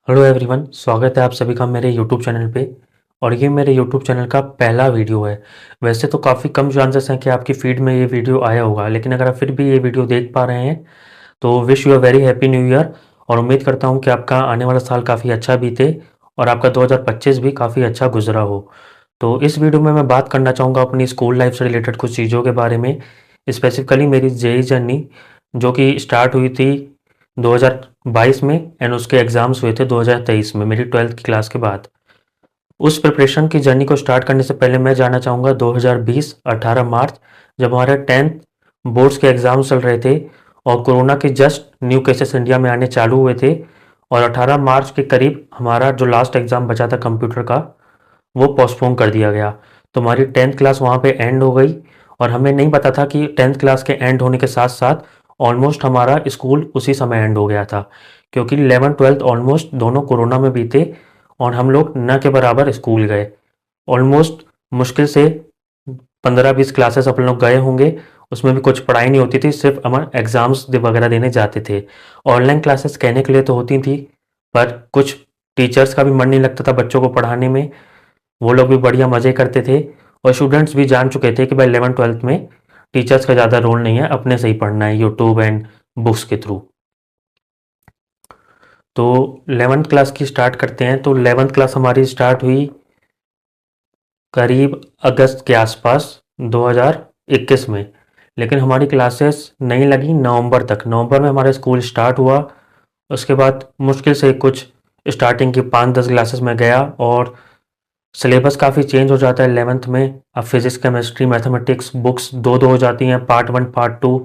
Hello everyone, स्वागत है आप सभी का मेरे यूट्यूब चैनल पे। और ये मेरे यूट्यूब चैनल का पहला वीडियो है। वैसे तो काफ़ी कम चांसेस हैं कि आपकी फीड में ये वीडियो आया होगा, लेकिन अगर आप फिर भी ये वीडियो देख पा रहे हैं तो wish you a very happy new year. और उम्मीद करता हूँ कि आपका आने वाला साल काफ़ी अच्छा बीते और आपका 2025 भी काफ़ी अच्छा गुजरा हो। तो इस वीडियो में मैं बात करना चाहूँगा अपनी स्कूल लाइफ से रिलेटेड कुछ चीज़ों के बारे में, स्पेसिफिकली मेरी जेई जर्नी जो कि स्टार्ट हुई थी 2022 में एंड उसके एग्ज़ाम्स हुए थे 2023 में मेरी 12th की क्लास के बाद। उस प्रिपरेशन की जर्नी को स्टार्ट करने से पहले मैं जानना चाहूँगा 2020 18 मार्च, जब हमारे 10th बोर्ड्स के एग्ज़ाम चल रहे थे और कोरोना के जस्ट न्यू केसेस इंडिया में आने चालू हुए थे। और 18 मार्च के करीब हमारा जो लास्ट एग्ज़ाम बचा था कंप्यूटर का, वो पोस्टपोन कर दिया गया। तो हमारी 10th क्लास वहाँ पे एंड हो गई और हमें नहीं पता था कि 10th क्लास के एंड होने के साथ साथ ऑलमोस्ट हमारा स्कूल उसी समय एंड हो गया था, क्योंकि 11th 12th ऑलमोस्ट दोनों कोरोना में बीते और हम लोग न के बराबर स्कूल गए। ऑलमोस्ट मुश्किल से 15-20 क्लासेस अपन लोग गए होंगे, उसमें भी कुछ पढ़ाई नहीं होती थी, सिर्फ हम एग्ज़ाम्स वगैरह देने जाते थे। ऑनलाइन क्लासेस कहने के लिए तो होती थी, पर कुछ टीचर्स का भी मन नहीं लगता था बच्चों को पढ़ाने में। वो लोग भी बढ़िया मज़े करते थे और स्टूडेंट्स भी जान चुके थे कि भाई 11th 12th में टीचर्स का ज़्यादा रोल नहीं है, अपने से ही पढ़ना है यूट्यूब एंड बुक्स के थ्रू। तो 11th क्लास की स्टार्ट करते हैं। तो 11th क्लास हमारी स्टार्ट हुई करीब अगस्त के आसपास 2021 में, लेकिन हमारी क्लासेस नहीं लगी नवंबर तक। नवंबर में हमारा स्कूल स्टार्ट हुआ। उसके बाद मुश्किल से कुछ स्टार्टिंग की 5-10 क्लासेस में गया और सिलेबस काफ़ी चेंज हो जाता है 11th में। अब फिजिक्स केमिस्ट्री मैथमेटिक्स बुक्स दो दो हो जाती हैं, पार्ट 1 पार्ट 2,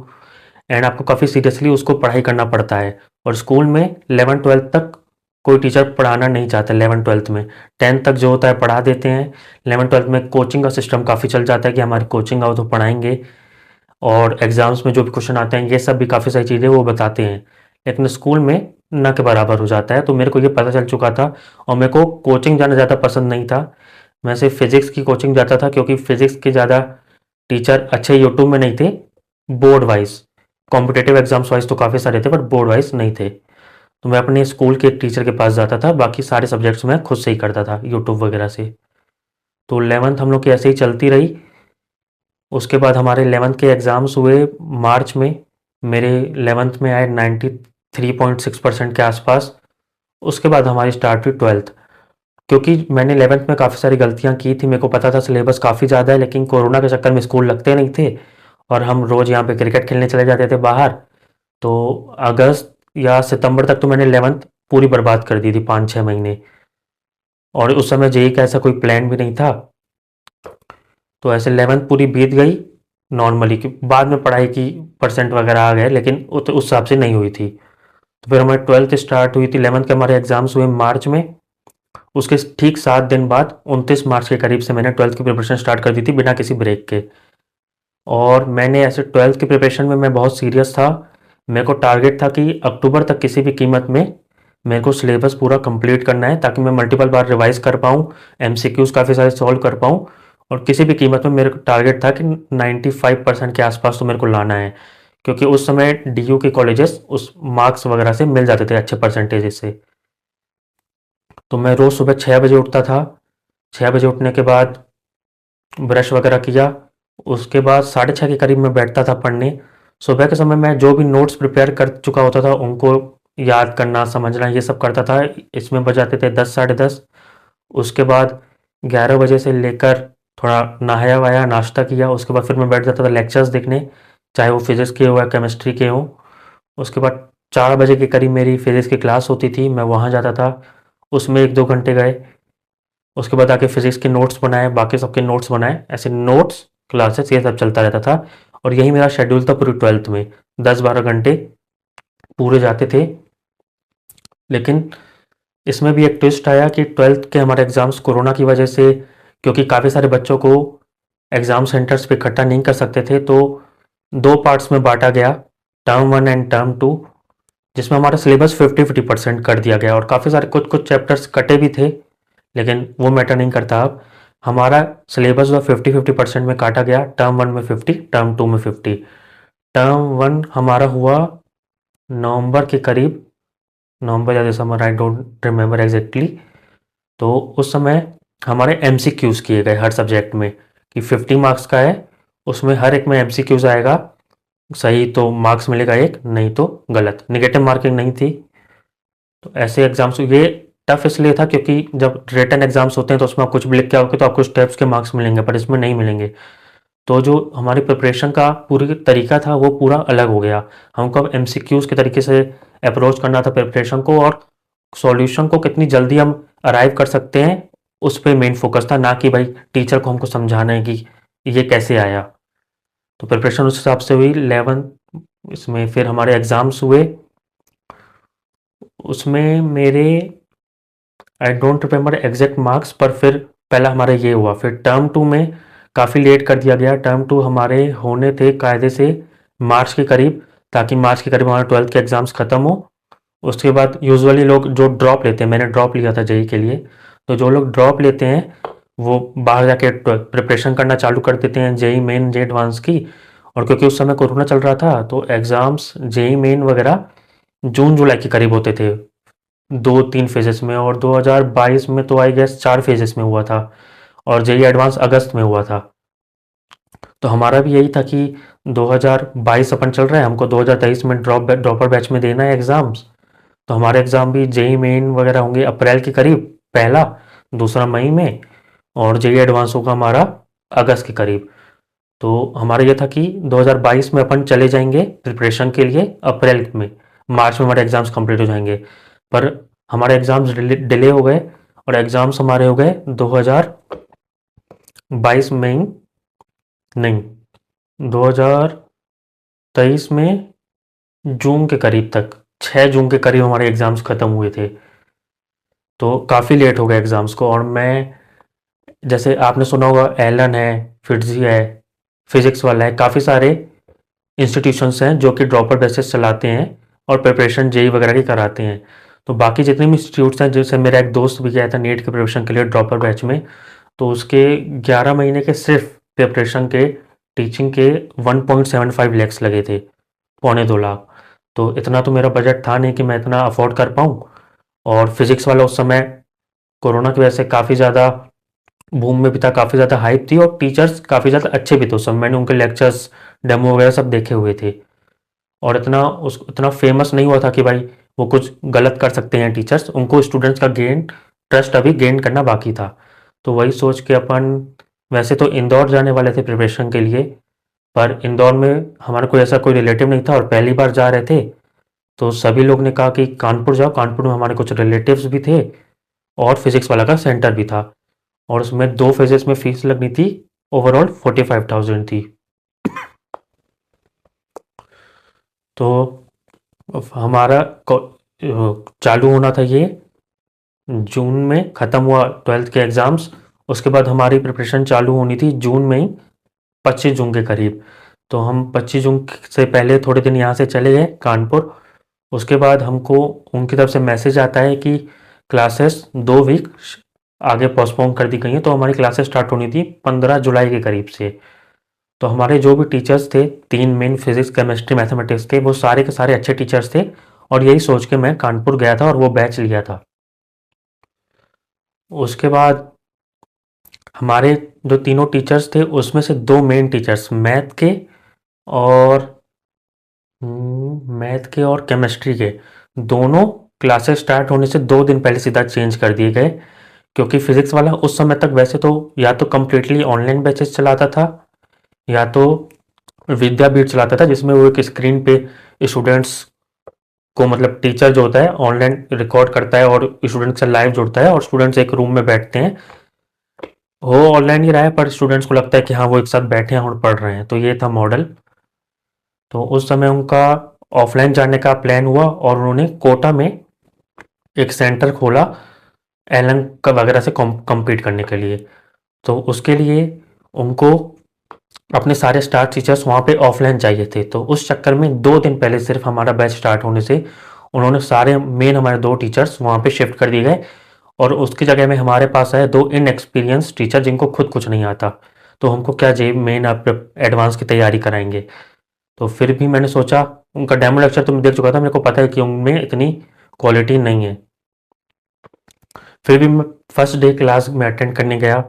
एंड आपको काफ़ी सीरियसली उसको पढ़ाई करना पड़ता है। और स्कूल में 11th 12th तक कोई टीचर पढ़ाना नहीं चाहता। 11th 12th में 10th तक जो होता है पढ़ा देते हैं। 11th 12th में कोचिंग का सिस्टम काफ़ी चल जाता है कि हमारी कोचिंग आओ तो पढ़ाएंगे, और एग्ज़ाम्स में जो भी क्वेश्चन आते हैं ये सब भी काफ़ी सारी चीज़ें वो बताते हैं। लेकिन स्कूल में न के बराबर हो जाता है। तो मेरे को ये पता चल चुका था और मेरे को कोचिंग जाना ज़्यादा पसंद नहीं था। मैं सिर्फ फिज़िक्स की कोचिंग जाता था, क्योंकि फ़िज़िक्स के ज़्यादा टीचर अच्छे यूट्यूब में नहीं थे। Board wise competitive exams wise तो काफ़ी सारे थे, पर बोर्ड वाइज नहीं थे। तो मैं अपने स्कूल के एक टीचर के पास जाता था, बाकी सारे सब्जेक्ट्स मैं खुद से ही करता था यूट्यूब वगैरह से। तो 11th हम लोग की ऐसे ही चलती रही। उसके बाद हमारे 11th के एग्ज़ाम्स हुए मार्च में। मेरे 11th में आए 93.6% के आसपास। उसके बाद हमारी स्टार्ट हुई 12th। क्योंकि मैंने 11th में काफ़ी सारी गलतियां की थी, मेरे को पता था सिलेबस काफ़ी ज़्यादा है, लेकिन कोरोना के चक्कर में स्कूल लगते नहीं थे और हम रोज़ यहाँ पे क्रिकेट खेलने चले जाते थे बाहर। तो अगस्त या सितंबर तक तो मैंने 11th पूरी बर्बाद कर दी थी, 5-6 महीने। और उस समय जेई का ऐसा कोई प्लान भी नहीं था। तो ऐसे 11th पूरी बीत गई नॉर्मली, कि बाद में पढ़ाई की परसेंट वगैरह आ गए, लेकिन उस हिसाब से नहीं हुई थी। तो फिर हमारी 12th स्टार्ट हुई थी। 11th के हमारे एग्ज़ाम्स हुए मार्च में। उसके ठीक 7 दिन बाद 29 मार्च के करीब से मैंने 12th की प्रिपरेशन स्टार्ट कर दी थी, बिना किसी ब्रेक के। और मैंने ऐसे 12th की प्रिपरेशन में मैं बहुत सीरियस था। मेरे को टारगेट था कि अक्टूबर तक किसी भी कीमत में मेरे को सिलेबस पूरा कंप्लीट करना है, ताकि मैं मल्टीपल बार रिवाइज कर पाऊँ, एमसीक्यूज काफ़ी सारे सॉल्व कर पाऊँ। और किसी भी कीमत में मेरे को टारगेट था कि 95% के आसपास तो मेरे को लाना है, क्योंकि उस समय डीयू के कॉलेजेस उस मार्क्स वगैरह से मिल जाते थे अच्छे परसेंटेज से। तो मैं रोज़ सुबह 6 बजे उठता था। 6 बजे उठने के बाद ब्रश वगैरह किया। उसके बाद 6:30 के करीब मैं बैठता था पढ़ने। सुबह के समय मैं जो भी नोट्स प्रिपेयर कर चुका होता था उनको याद करना, समझना, ये सब करता था। इसमें बजाते थे 10 10:30। उसके बाद 11 बजे से लेकर थोड़ा नहाया वाया, नाश्ता किया, उसके बाद फिर मैं बैठ जाता था लेक्चर्स देखने, चाहे वो फिज़िक्स के हो या केमिस्ट्री के हों। उसके बाद 4 बजे के करीब मेरी फिज़िक्स की क्लास होती थी, मैं वहाँ जाता था। उसमें 1-2 घंटे गए। उसके बाद आके फिजिक्स के नोट्स बनाए, बाकी सबके नोट्स बनाए, ऐसे नोट्स क्लासेस ये सब चलता रहता था। और यही मेरा शेड्यूल था पूरी 12th में। 10-12 घंटे पूरे जाते थे। लेकिन इसमें भी एक ट्विस्ट आया कि 12th के हमारे एग्ज़ाम्स कोरोना की वजह से, क्योंकि काफ़ी सारे बच्चों को एग्ज़ाम सेंटर्स पे इकट्ठा नहीं कर सकते थे, तो दो पार्ट्स में बांटा गया, टर्म 1 एंड टर्म 2, जिसमें हमारा सिलेबस 50-50% कर दिया गया और काफ़ी सारे कुछ कुछ चैप्टर्स कटे भी थे, लेकिन वो मैटर नहीं करता अब। हमारा सिलेबस जो 50-50% में काटा गया, टर्म 1 में 50, टर्म 2 में 50। टर्म 1 हमारा हुआ नवंबर के करीब, नवंबर या दिसंबर, आई डोंट रिमेंबर एग्जैक्टली। तो उस समय हमारे एमसीक्यूज़ किए गए हर सब्जेक्ट में, कि 50 मार्क्स का है, उसमें हर एक में एमसीक्यूज़ आएगा, सही तो मार्क्स मिलेगा एक, नहीं तो गलत, नेगेटिव मार्किंग नहीं थी। तो ऐसे एग्जाम्स ये टफ इसलिए था क्योंकि जब रिटन एग्जाम्स होते हैं तो उसमें आप कुछ भी लिख के आओगे तो आपको स्टेप्स के मार्क्स मिलेंगे, पर इसमें नहीं मिलेंगे। तो जो हमारी प्रिपरेशन का पूरी तरीका था वो पूरा अलग हो गया। हमको अब एमसीक्यूज़ के तरीके से अप्रोच करना था प्रिपरेशन को, और सॉल्यूशन को कितनी जल्दी हम अराइव कर सकते हैं उस पे मेन फोकस था, ना कि भाई टीचर को हमको समझाना है कि ये कैसे आया। तो प्रिपरेशन उस हिसाब से हुई 11 इसमें। फिर हमारे एग्ज़ाम्स हुए, उसमें मेरे I don't remember exact marks, पर फिर पहला हमारा ये हुआ। फिर टर्म टू में काफ़ी लेट कर दिया गया। टर्म टू हमारे होने थे कायदे से मार्च के करीब, ताकि मार्च के करीब हमारे 12th के एग्ज़ाम्स ख़त्म हो। उसके बाद यूजुअली लोग जो ड्रॉप लेते हैं, मैंने ड्रॉप लिया था जेई के लिए, तो जो लोग ड्रॉप लेते हैं वो बाहर जाके प्रिपरेशन करना चालू कर देते हैं जेई मेन जे एडवांस की। और क्योंकि उस समय कोरोना चल रहा था तो एग्ज़ाम्स जेई मेन वगैरह जून जुलाई के करीब होते थे, 2-3 फेजेस में, और 2022 में तो आई गेस 4 फेजेस में हुआ था, और जेई एडवांस अगस्त में हुआ था। तो हमारा भी यही था कि 2022 अपन चल रहा है, हमको 2023 में ड्रॉपर बैच में देना है एग्ज़ाम्स। तो हमारे एग्ज़ाम भी जेई मेन वगैरह होंगे अप्रैल के करीब, पहला, दूसरा मई में, और जेई एडवांस होगा हमारा अगस्त के करीब। तो हमारा ये था कि 2022 में अपन चले जाएंगे प्रिपरेशन के लिए अप्रैल में, मार्च में हमारे एग्ज़ाम्स कंप्लीट हो जाएंगे। पर हमारे एग्ज़ाम्स डिले हो गए, और एग्ज़ाम्स हमारे हो गए 2022 में नहीं, 2023 में जून के करीब तक, 6 जून के करीब हमारे एग्ज़ाम्स ख़त्म हुए थे। तो काफ़ी लेट हो गए एग्ज़ाम्स को। और मैं, जैसे आपने सुना होगा एलन है, फिट्जी है, फिज़िक्स वाला है, काफ़ी सारे इंस्टीट्यूशंस हैं जो कि ड्रॉपर बेसिस चलाते हैं और प्रिपरेशन जेई वगैरह की कराते हैं। तो बाकी जितने भी इंस्टीट्यूट्स हैं, जैसे मेरा एक दोस्त भी गया था नीट के प्रिपरेशन के लिए ड्रॉपर बैच में, तो उसके 11 महीने के सिर्फ प्रिपरेशन के, टीचिंग के 1.75 लैक्स लगे थे, 2.25 लाख। तो इतना तो मेरा बजट था नहीं कि मैं इतना अफोर्ड कर पाऊँ। और फिज़िक्स वाला उस समय कोरोना की वजह से काफ़ी ज़्यादा बूम में भी था, काफ़ी ज़्यादा हाइप थी, और टीचर्स काफ़ी ज़्यादा अच्छे भी थे उस समय, मैंने उनके लेक्चर्स, डेमो वगैरह सब देखे हुए थे। और इतना फेमस नहीं हुआ था कि भाई वो कुछ गलत कर सकते हैं टीचर्स, उनको स्टूडेंट्स का ट्रस्ट अभी गेन करना बाकी था। तो वही सोच के अपन, वैसे तो इंदौर जाने वाले थे प्रिपरेशन के लिए, पर इंदौर में हमारा कोई ऐसा कोई रिलेटिव नहीं था और पहली बार जा रहे थे। तो सभी लोग ने कहा कि कानपुर जाओ, कानपुर में हमारे कुछ रिलेटिव्स भी थे, और फिजिक्स वाला का सेंटर भी था, और उसमें 2 फेजेस में फीस लगनी थी, ओवरऑल 45,000 थी। तो हमारा चालू होना था ये जून में, ख़त्म हुआ 12th के एग्ज़ाम्स। उसके बाद हमारी प्रिपरेशन चालू होनी थी जून में ही, 25 जून के करीब। तो हम 25 जून से पहले थोड़े दिन यहाँ से चले गए कानपुर। उसके बाद हमको उनकी तरफ से मैसेज आता है कि क्लासेस 2 वीक आगे पोस्टपोन कर दी गई हैं। तो हमारी क्लासेस स्टार्ट होनी थी 15 जुलाई के करीब से। तो हमारे जो भी टीचर्स थे, 3 मेन, फिजिक्स, केमिस्ट्री, मैथमेटिक्स के, वो सारे के सारे अच्छे टीचर्स थे, और यही सोच के मैं कानपुर गया था और वो बैच लिया था। उसके बाद हमारे जो तीनों टीचर्स थे उसमें से 2 मेन टीचर्स और मैथ के और केमिस्ट्री के, दोनों क्लासेस स्टार्ट होने से 2 दिन पहले सीधा चेंज कर दिए गए। क्योंकि फिजिक्स वाला उस समय तक वैसे तो या तो कम्प्लीटली ऑनलाइन बैचेस चलाता था, या तो विद्यापीठ चलाता था, जिसमें वो एक स्क्रीन पे स्टूडेंट्स को, मतलब टीचर जो होता है ऑनलाइन रिकॉर्ड करता है और स्टूडेंट से लाइव जुड़ता है, और स्टूडेंट्स एक रूम में बैठते हैं। हो ऑनलाइन ही रहा है, पर स्टूडेंट्स को लगता है कि हाँ वो एक साथ बैठे हैं और पढ़ रहे हैं, तो ये था मॉडल। तो उस समय उनका ऑफलाइन जाने का प्लान हुआ, और उन्होंने कोटा में एक सेंटर खोला एलन का वगैरह से कम्पीट करने के लिए। तो उसके लिए उनको अपने सारे स्टाफ टीचर्स वहाँ पे ऑफलाइन चाहिए थे। तो उस चक्कर में 2 दिन पहले सिर्फ हमारा बैच स्टार्ट होने से उन्होंने सारे मेन हमारे 2 टीचर्स वहाँ पे शिफ्ट कर दिए गए, और उसकी जगह में हमारे पास आए 2 इनएक्सपीरियंस टीचर जिनको खुद कुछ नहीं आता। तो हमको क्या जे मेन आप एडवांस की तैयारी कराएंगे। तो फिर भी मैंने सोचा, उनका डेमो लेक्चर तो मैं देख चुका था, मेरे को पता है कि उनमें इतनी क्वालिटी नहीं है। फिर भी मैं फर्स्ट डे क्लास में अटेंड करने गया,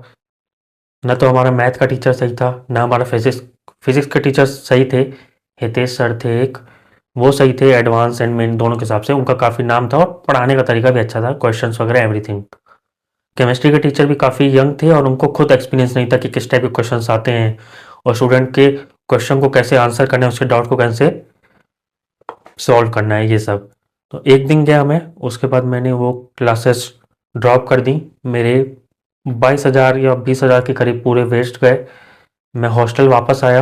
ना तो हमारा मैथ का टीचर सही था, ना हमारा फिजिक्स के टीचर सही थे। हितेश सर थे एक, वो सही थे एडवांस एंड मेन दोनों के हिसाब से, उनका काफ़ी नाम था और पढ़ाने का तरीका भी अच्छा था, क्वेश्चंस वगैरह एवरीथिंग। केमिस्ट्री के टीचर भी काफ़ी यंग थे और उनको खुद एक्सपीरियंस नहीं था कि किस टाइप के क्वेश्चंस आते हैं और स्टूडेंट के क्वेश्चन को कैसे आंसर करना है, उसके डाउट को कैसे सॉल्व करना है, ये सब। तो एक दिन गया मैं, उसके बाद मैंने वो क्लासेस ड्रॉप कर दी। मेरे 22,000 या 20,000 के करीब पूरे वेस्ट गए। मैं हॉस्टल वापस आया,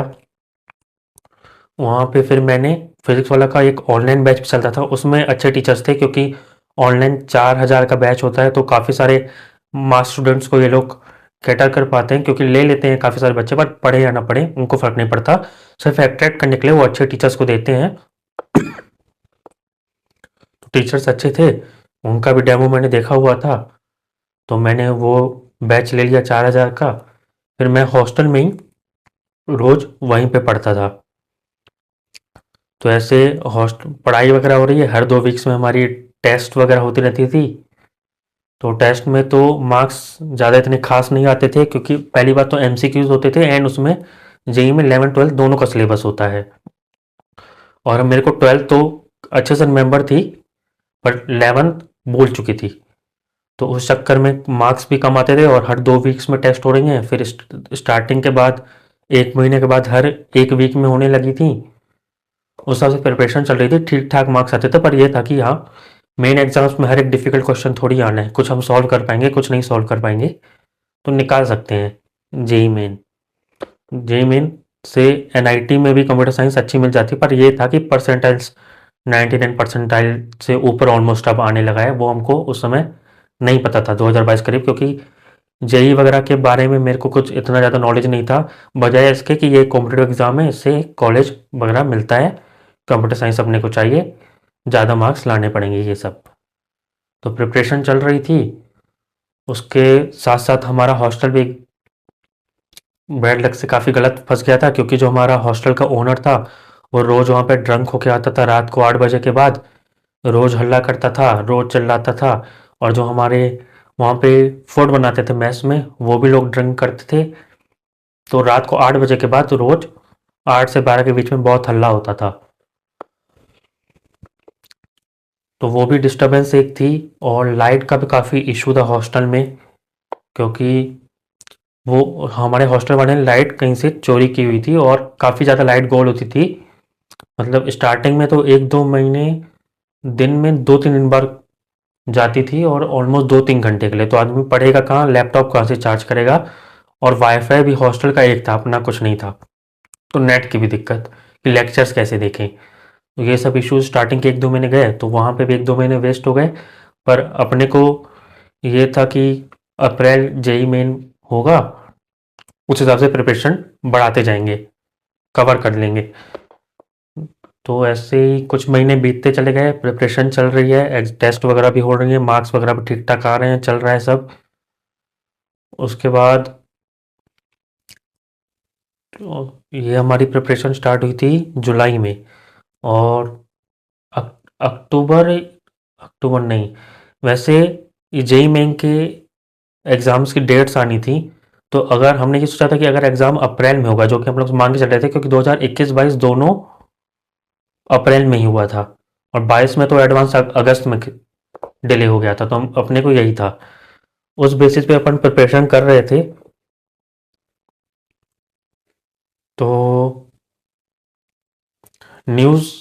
वहाँ पे फिर मैंने फिजिक्स वाला का एक ऑनलाइन बैच चलता था, उसमें अच्छे टीचर्स थे क्योंकि ऑनलाइन 4,000 का बैच होता है, तो काफ़ी सारे मास स्टूडेंट्स को ये लोग कैटर कर पाते हैं, क्योंकि ले लेते हैं काफ़ी सारे बच्चे, पर पढ़े या ना पढ़े उनको फ़र्क नहीं पड़ता, सिर्फ अट्रैक्ट करने के लिए वो अच्छे टीचर्स को देते हैं। तो टीचर्स अच्छे थे, उनका भी डेमो मैंने देखा हुआ था, तो मैंने वो बैच ले लिया 4,000 का। फिर मैं हॉस्टल में ही रोज़ वहीं पे पढ़ता था। तो ऐसे हॉस्ट पढ़ाई वगैरह हो रही है, हर 2 वीक्स में हमारी टेस्ट वगैरह होती रहती थी। तो टेस्ट में तो मार्क्स ज़्यादा इतने खास नहीं आते थे, क्योंकि पहली बात तो एमसीक्यूज होते थे एंड उसमें जेई में 11th 12th दोनों का सिलेबस होता है। और मेरे को 12th तो अच्छे से रिमेंबर थी, पर 11th भूल चुकी थी। तो उस चक्कर में मार्क्स भी कम आते थे और हर 2 वीक्स में टेस्ट हो रही हैं। फिर स्टार्टिंग के बाद 1 महीने के बाद हर 1 वीक में होने लगी थी। उस हिसाब से प्रिपरेशन चल रही थी, ठीक ठाक मार्क्स आते थे, पर ये था कि हाँ, मेन एग्जाम्स में हर एक डिफिकल्ट क्वेश्चन थोड़ी आना है, कुछ हम सॉल्व कर पाएंगे, कुछ नहीं सॉल्व कर पाएंगे, तो निकाल सकते हैं। जेई मेन जेई मेन से एनआईटी में भी कंप्यूटर साइंस अच्छी मिल जाती, पर ये था कि परसेंटाइल्स 99 परसेंटाइल से ऊपर ऑलमोस्ट अब आने लगा है, वो हमको उस समय नहीं पता था 2022 करीब, क्योंकि जेई वगैरह के बारे में मेरे को कुछ इतना ज़्यादा नॉलेज नहीं था, बजाय इसके कि ये कॉम्पिटेटिव एग्ज़ाम है, इससे कॉलेज वगैरह मिलता है, कंप्यूटर साइंस अपने को चाहिए, ज़्यादा मार्क्स लाने पड़ेंगे, ये सब। तो प्रिपरेशन चल रही थी, उसके साथ साथ हमारा हॉस्टल भी बैड लक से काफ़ी गलत फंस गया था, क्योंकि जो हमारा हॉस्टल का ओनर था वो रोज़ वहाँ पे ड्रंक होके आता था रात को 8 बजे के बाद, रोज़ हल्ला करता था, रोज़ चिल्लाता था। और जो हमारे वहाँ पे फूड बनाते थे मेस में, वो भी लोग ड्रिंक करते थे। तो रात को 8 बजे के बाद रोज़ 8 से 12 के बीच में बहुत हल्ला होता था। तो वो भी डिस्टरबेंस एक थी, और लाइट का भी काफ़ी इशू था हॉस्टल में, क्योंकि वो हमारे हॉस्टल वाले ने लाइट कहीं से चोरी की हुई थी और काफ़ी ज़्यादा लाइट गोल होती थी। मतलब स्टार्टिंग में तो 1-2 महीने दिन में 2-3 बार जाती थी, और ऑलमोस्ट 2-3 घंटे के लिए, तो आदमी पढ़ेगा कहाँ, लैपटॉप कहाँ से चार्ज करेगा। और वाईफाई भी हॉस्टल का एक था, अपना कुछ नहीं था। तो नेट की भी दिक्कत कि लेक्चर्स कैसे देखें। तो ये सब इश्यूज स्टार्टिंग के 1-2 महीने गए, तो वहाँ पे भी 1-2 महीने वेस्ट हो गए। पर अपने को ये था कि अप्रैल जेई मेन होगा, उस हिसाब से प्रिपरेशन बढ़ाते जाएंगे, कवर कर लेंगे। तो ऐसे ही कुछ महीने बीतते चले गए, प्रिपरेशन चल रही है, टेस्ट वगैरह भी हो रही है, मार्क्स वगैरह भी ठीक ठाक आ रहे हैं, चल रहा है सब। उसके बाद ये हमारी प्रिपरेशन स्टार्ट हुई थी जुलाई में, और अक्टूबर अक्टूबर नहीं, वैसे ये जेई मेन के एग्ज़ाम्स की डेट्स आनी थी। तो अगर हमने ये सोचा था कि अगर एग्ज़ाम अप्रैल में होगा, जो कि हम लोग मान के चल रहे थे, क्योंकि 2021-22 दोनों अप्रैल में ही हुआ था, और 22 में तो एडवांस अगस्त में डिले हो गया था, तो हम अपने को यही था, उस बेसिस पे अपन प्रिपरेशन कर रहे थे। तो न्यूज़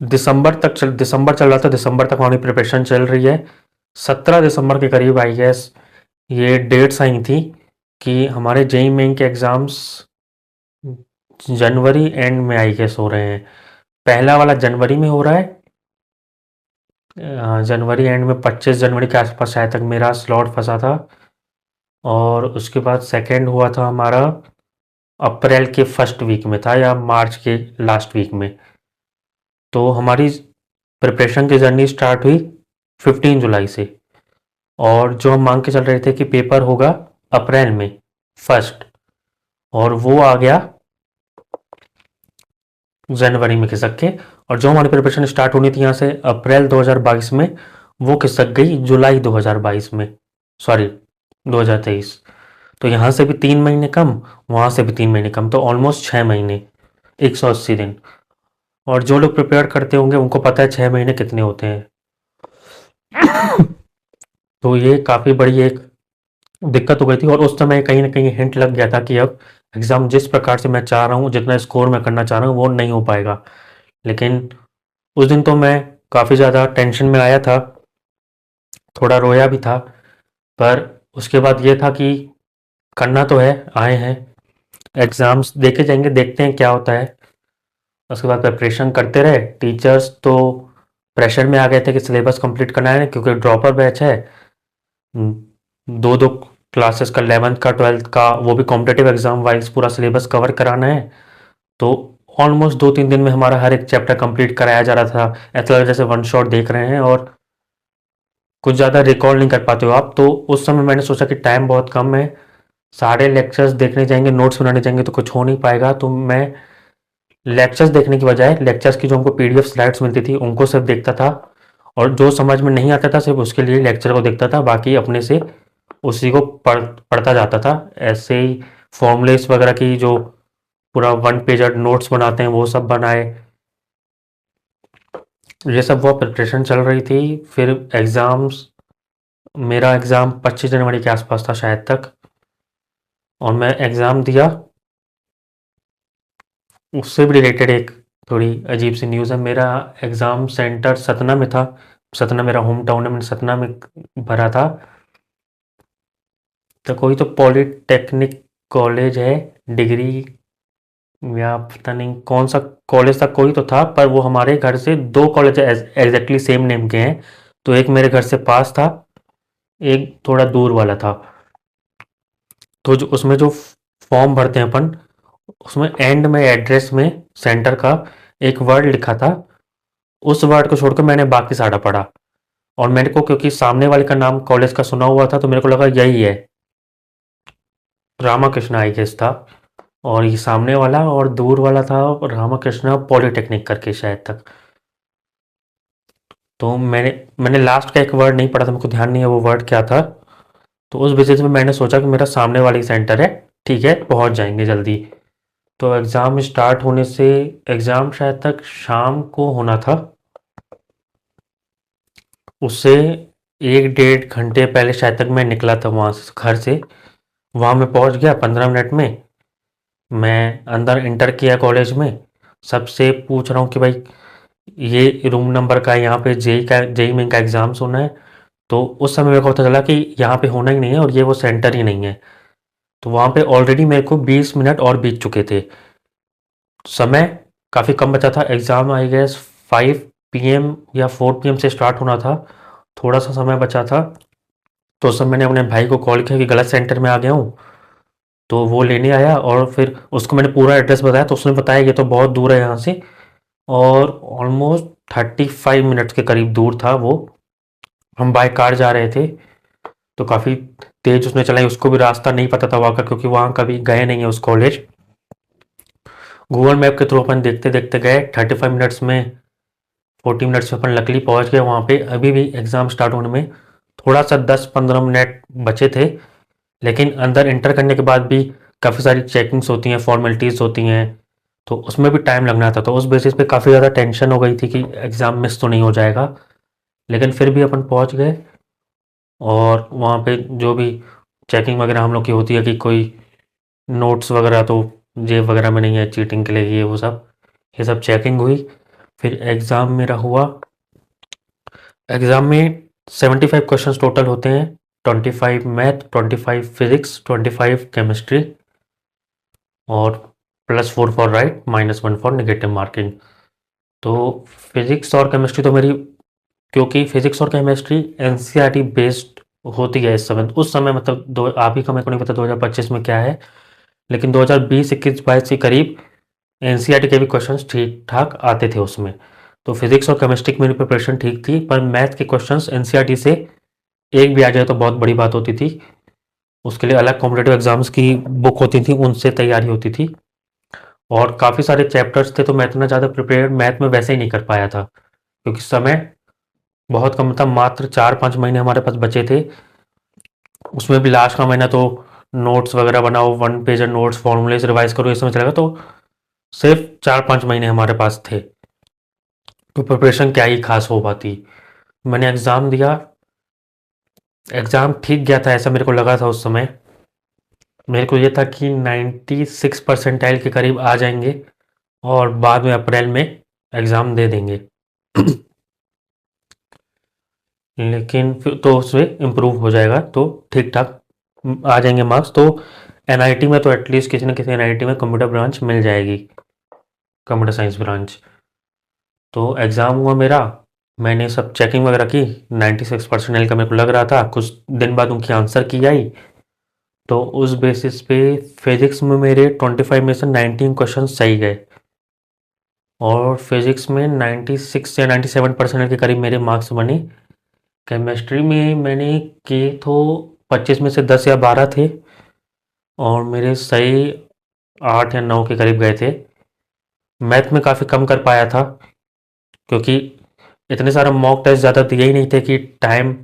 दिसंबर चल रहा था, दिसंबर तक हमारी प्रिपरेशन चल रही है। 17 दिसंबर के करीब आई गेस ये डेट्स आई थी कि हमारे जेई मेन के एग्ज़ाम्स जनवरी एंड में आई गेस हो रहे हैं। पहला वाला जनवरी में हो रहा है, जनवरी एंड में 25 जनवरी के आसपास शायद तक मेरा स्लॉट फंसा था। और उसके बाद सेकंड हुआ था हमारा अप्रैल के फर्स्ट वीक में था, या मार्च के लास्ट वीक में। तो हमारी प्रिपरेशन की जर्नी स्टार्ट हुई 15 जुलाई से, और जो हम मांग के चल रहे थे कि पेपर होगा अप्रैल में फर्स्ट, और वो आ गया जनवरी में खिसक के, और जो हमारी प्रिपरेशन स्टार्ट होनी थी यहाँ से अप्रैल 2022 में, वो खिसक गई जुलाई 2022 में, सॉरी 2023। तो यहाँ से भी 3 महीने कम, वहाँ से भी 3 महीने कम, तो ऑलमोस्ट 6 महीने, 180 दिन। और जो लोग प्रिपेयर करते होंगे उनको पता है 6 महीने कितने होते हैं। तो ये काफ़ी बड़ी एक दिक्कत हो गई थी, और उस समय कहीं ना कहीं हिंट लग गया था कि अब एग्ज़ाम जिस प्रकार से मैं चाह रहा हूँ, जितना स्कोर मैं करना चाह रहा हूँ, वो नहीं हो पाएगा। लेकिन उस दिन तो मैं काफ़ी ज़्यादा टेंशन में आया था, थोड़ा रोया भी था, पर उसके बाद ये था कि करना तो है, आए हैं, एग्ज़ाम्स देखे जाएंगे, देखते हैं क्या होता है। उसके बाद प्रिपरेशन करते रहे। टीचर्स तो प्रेशर में आ गए थे कि सिलेबस कंप्लीट करना है, क्योंकि ड्रॉपर बैच है, दो दो क्लासेस का, 11th का 12th का, वो भी कॉम्पिटेटिव एग्जाम वाइज पूरा सिलेबस कवर कराना है। तो ऑलमोस्ट 2-3 दिन में हमारा हर एक चैप्टर कंप्लीट कराया जा रहा था। ऐसा लग जैसे वन शॉट देख रहे हैं और कुछ ज़्यादा रिकॉल नहीं कर पाते हो आप। तो उस समय मैंने सोचा कि टाइम बहुत कम है, सारे लेक्चर्स देखने जाएंगे, नोट्स बनाने जाएंगे तो कुछ हो नहीं पाएगा। तो मैं लेक्चर्स देखने की बजाय लेक्चर्स की जो हमको पीडीएफ स्लाइड्स मिलती थी उनको सिर्फ देखता था, और जो समझ में नहीं आता था सिर्फ उसके लिए लेक्चर को देखता था, बाकी अपने से उसी को पढ़ता जाता था। ऐसे ही फॉर्मूलेस वगैरह की जो पूरा 1 पेजर नोट्स बनाते हैं वो सब बनाए। ये सब वो प्रिपरेशन चल रही थी। फिर एग्ज़ाम्स, मेरा एग्ज़ाम 25 जनवरी के आसपास था शायद तक, और मैं एग्ज़ाम दिया। उससे भी रिलेटेड एक थोड़ी अजीब सी न्यूज़ है। मेरा एग्ज़ाम सेंटर सतना में था। सतना मेरा होम टाउन है, मैंने सतना में भरा था। तो कोई तो पॉलिटेक्निक कॉलेज है, डिग्री, या पता नहीं कौन सा कॉलेज था, कोई तो था, पर वो हमारे घर से 2 कॉलेज एग्जैक्टली सेम नेम के हैं। तो एक मेरे घर से पास था, एक थोड़ा दूर वाला था। तो जो उसमें जो फॉर्म भरते हैं अपन, उसमें एंड में एड्रेस में सेंटर का एक वर्ड लिखा था। उस वर्ड को छोड़कर मैंने बाकी सारा पढ़ा, और मेरे को क्योंकि सामने वाले का नाम कॉलेज का सुना हुआ था तो मेरे को लगा यही है, रामाकृष्ण आई गेस था। और ये सामने वाला और दूर वाला था रामाकृष्ण पॉलिटेक्निक करके शायद तक। तो मैंने लास्ट का एक वर्ड नहीं पढ़ा था, मेरे को ध्यान नहीं है वो वर्ड क्या था। तो उस बेसिस में मैंने सोचा कि मेरा सामने वाला ही सेंटर है, ठीक है पहुंच जाएंगे जल्दी। तो एग्ज़ाम स्टार्ट होने से, एग्ज़ाम शायद तक शाम को होना था, उससे 1-1.5 घंटे पहले शायद तक मैं निकला था वहाँ से, घर से। वहाँ मैं पहुँच गया 15 मिनट में। मैं अंदर इंटर किया कॉलेज में, सबसे पूछ रहा हूँ कि भाई ये रूम नंबर का है, यहाँ पे जेई मेन का एग्ज़ाम होना है। तो उस समय मेरे को पता चला कि यहाँ पे होना ही नहीं है और ये वो सेंटर ही नहीं है। तो वहाँ पे ऑलरेडी मेरे को 20 मिनट और बीत चुके थे, समय काफ़ी कम बचा था। एग्ज़ाम आई गेस 5 PM या 4 PM से स्टार्ट होना था, थोड़ा सा समय बचा था। तो उस समय मैंने अपने भाई को कॉल किया कि गलत सेंटर में आ गया हूँ। तो वो लेने आया और फिर उसको मैंने पूरा एड्रेस बताया, तो उसने बताया ये तो बहुत दूर है यहाँ से, और ऑलमोस्ट 35 मिनट्स के करीब दूर था वो। हम बाय कार जा रहे थे, तो काफ़ी तेज़ उसने चलाई, उसको भी रास्ता नहीं पता था वहाँ का, क्योंकि वहाँ कभी गए नहीं है उस कॉलेज। गूगल मैप के थ्रू अपन देखते देखते गए, 35 मिनट्स में, 40 मिनट्स में अपन लकली पहुँच गए वहाँ पे। अभी भी एग्ज़ाम स्टार्ट होने में थोड़ा सा 10-15 मिनट बचे थे, लेकिन अंदर इंटर करने के बाद भी काफ़ी सारी चेकिंग्स होती हैं, फॉर्मेलिटीज़ होती हैं, तो उसमें भी टाइम लगना था। तो उस बेसिस पे काफ़ी ज़्यादा टेंशन हो गई थी कि एग्ज़ाम मिस तो नहीं हो जाएगा। लेकिन फिर भी अपन पहुँच गए, और वहाँ पे जो भी चेकिंग वगैरह हम लोग की होती है कि कोई नोट्स वगैरह तो जेब वगैरह में नहीं है चीटिंग के लिए, ये सब चेकिंग हुई। फिर एग्ज़ाम मेरा हुआ। एग्ज़ाम में 75 क्वेश्चंस टोटल होते हैं, 25 मैथ, 25 फिजिक्स, 25 केमिस्ट्री, और +4 for right, -1 for negative marking. तो फिजिक्स और केमिस्ट्री तो मेरी, क्योंकि फिजिक्स और केमिस्ट्री एनसीईआरटी बेस्ड होती है इस समय, उस समय मतलब दो आप ही का, मेरे को नहीं पता 2025 में क्या है, लेकिन 2020, 21, 22 के करीब एनसीईआरटी के भी क्वेश्चंस ठीक ठाक आते थे उसमें। तो फिजिक्स और केमिस्ट्री की मेरी प्रिपरेशन ठीक थी, पर मैथ के क्वेश्चंस एनसीईआरटी से एक भी आ जाए तो बहुत बड़ी बात होती थी। उसके लिए अलग कॉम्पिटेटिव एग्जाम्स की बुक होती थी, उनसे तैयारी होती थी। और काफ़ी सारे चैप्टर्स थे, तो मैं इतना ज़्यादा प्रिपेयर मैथ में वैसे ही नहीं कर पाया था, क्योंकि समय बहुत कम था, मात्र 4-5 महीने हमारे पास बचे थे। उसमें भी लास्ट का महीना तो नोट्स वगैरह बनाओ, 1 पेज नोट्स, फॉर्मूलेस रिवाइज करो, इसमें चलेगा, तो सिर्फ 4-5 महीने हमारे पास थे, तो प्रिपरेशन क्या ही खास हो पाती। मैंने एग्ज़ाम दिया, एग्ज़ाम ठीक गया था ऐसा मेरे को लगा था उस समय। मेरे को ये था कि 96 परसेंटाइल के करीब आ जाएंगे और बाद में अप्रैल में एग्ज़ाम दे देंगे। लेकिन फिर तो उसमें इम्प्रूव हो जाएगा, तो ठीक ठाक आ जाएंगे मार्क्स, तो एनआईटी में तो एटलीस्ट किसी न किसी एनआईटी में कंप्यूटर ब्रांच मिल जाएगी, कंप्यूटर साइंस ब्रांच। तो एग्ज़ाम हुआ मेरा, मैंने सब चेकिंग वगैरह की, 96 परसेंटाइल का मेरे को लग रहा था, कुछ दिन बाद उनकी आंसर की आई, तो उस बेसिस पे फिज़िक्स में मेरे 25 में से 19 क्वेश्चन सही गए, और फिज़िक्स में 96 या 97% के करीब मेरे मार्क्स बने। केमिस्ट्री में मैंने किए तो 25 में से 10 या 12 थे, और मेरे सही 8 या 9 के करीब गए थे। मैथ में काफ़ी कम कर पाया था, क्योंकि इतने सारे मॉक टेस्ट ज़्यादा दिए ही नहीं थे कि टाइम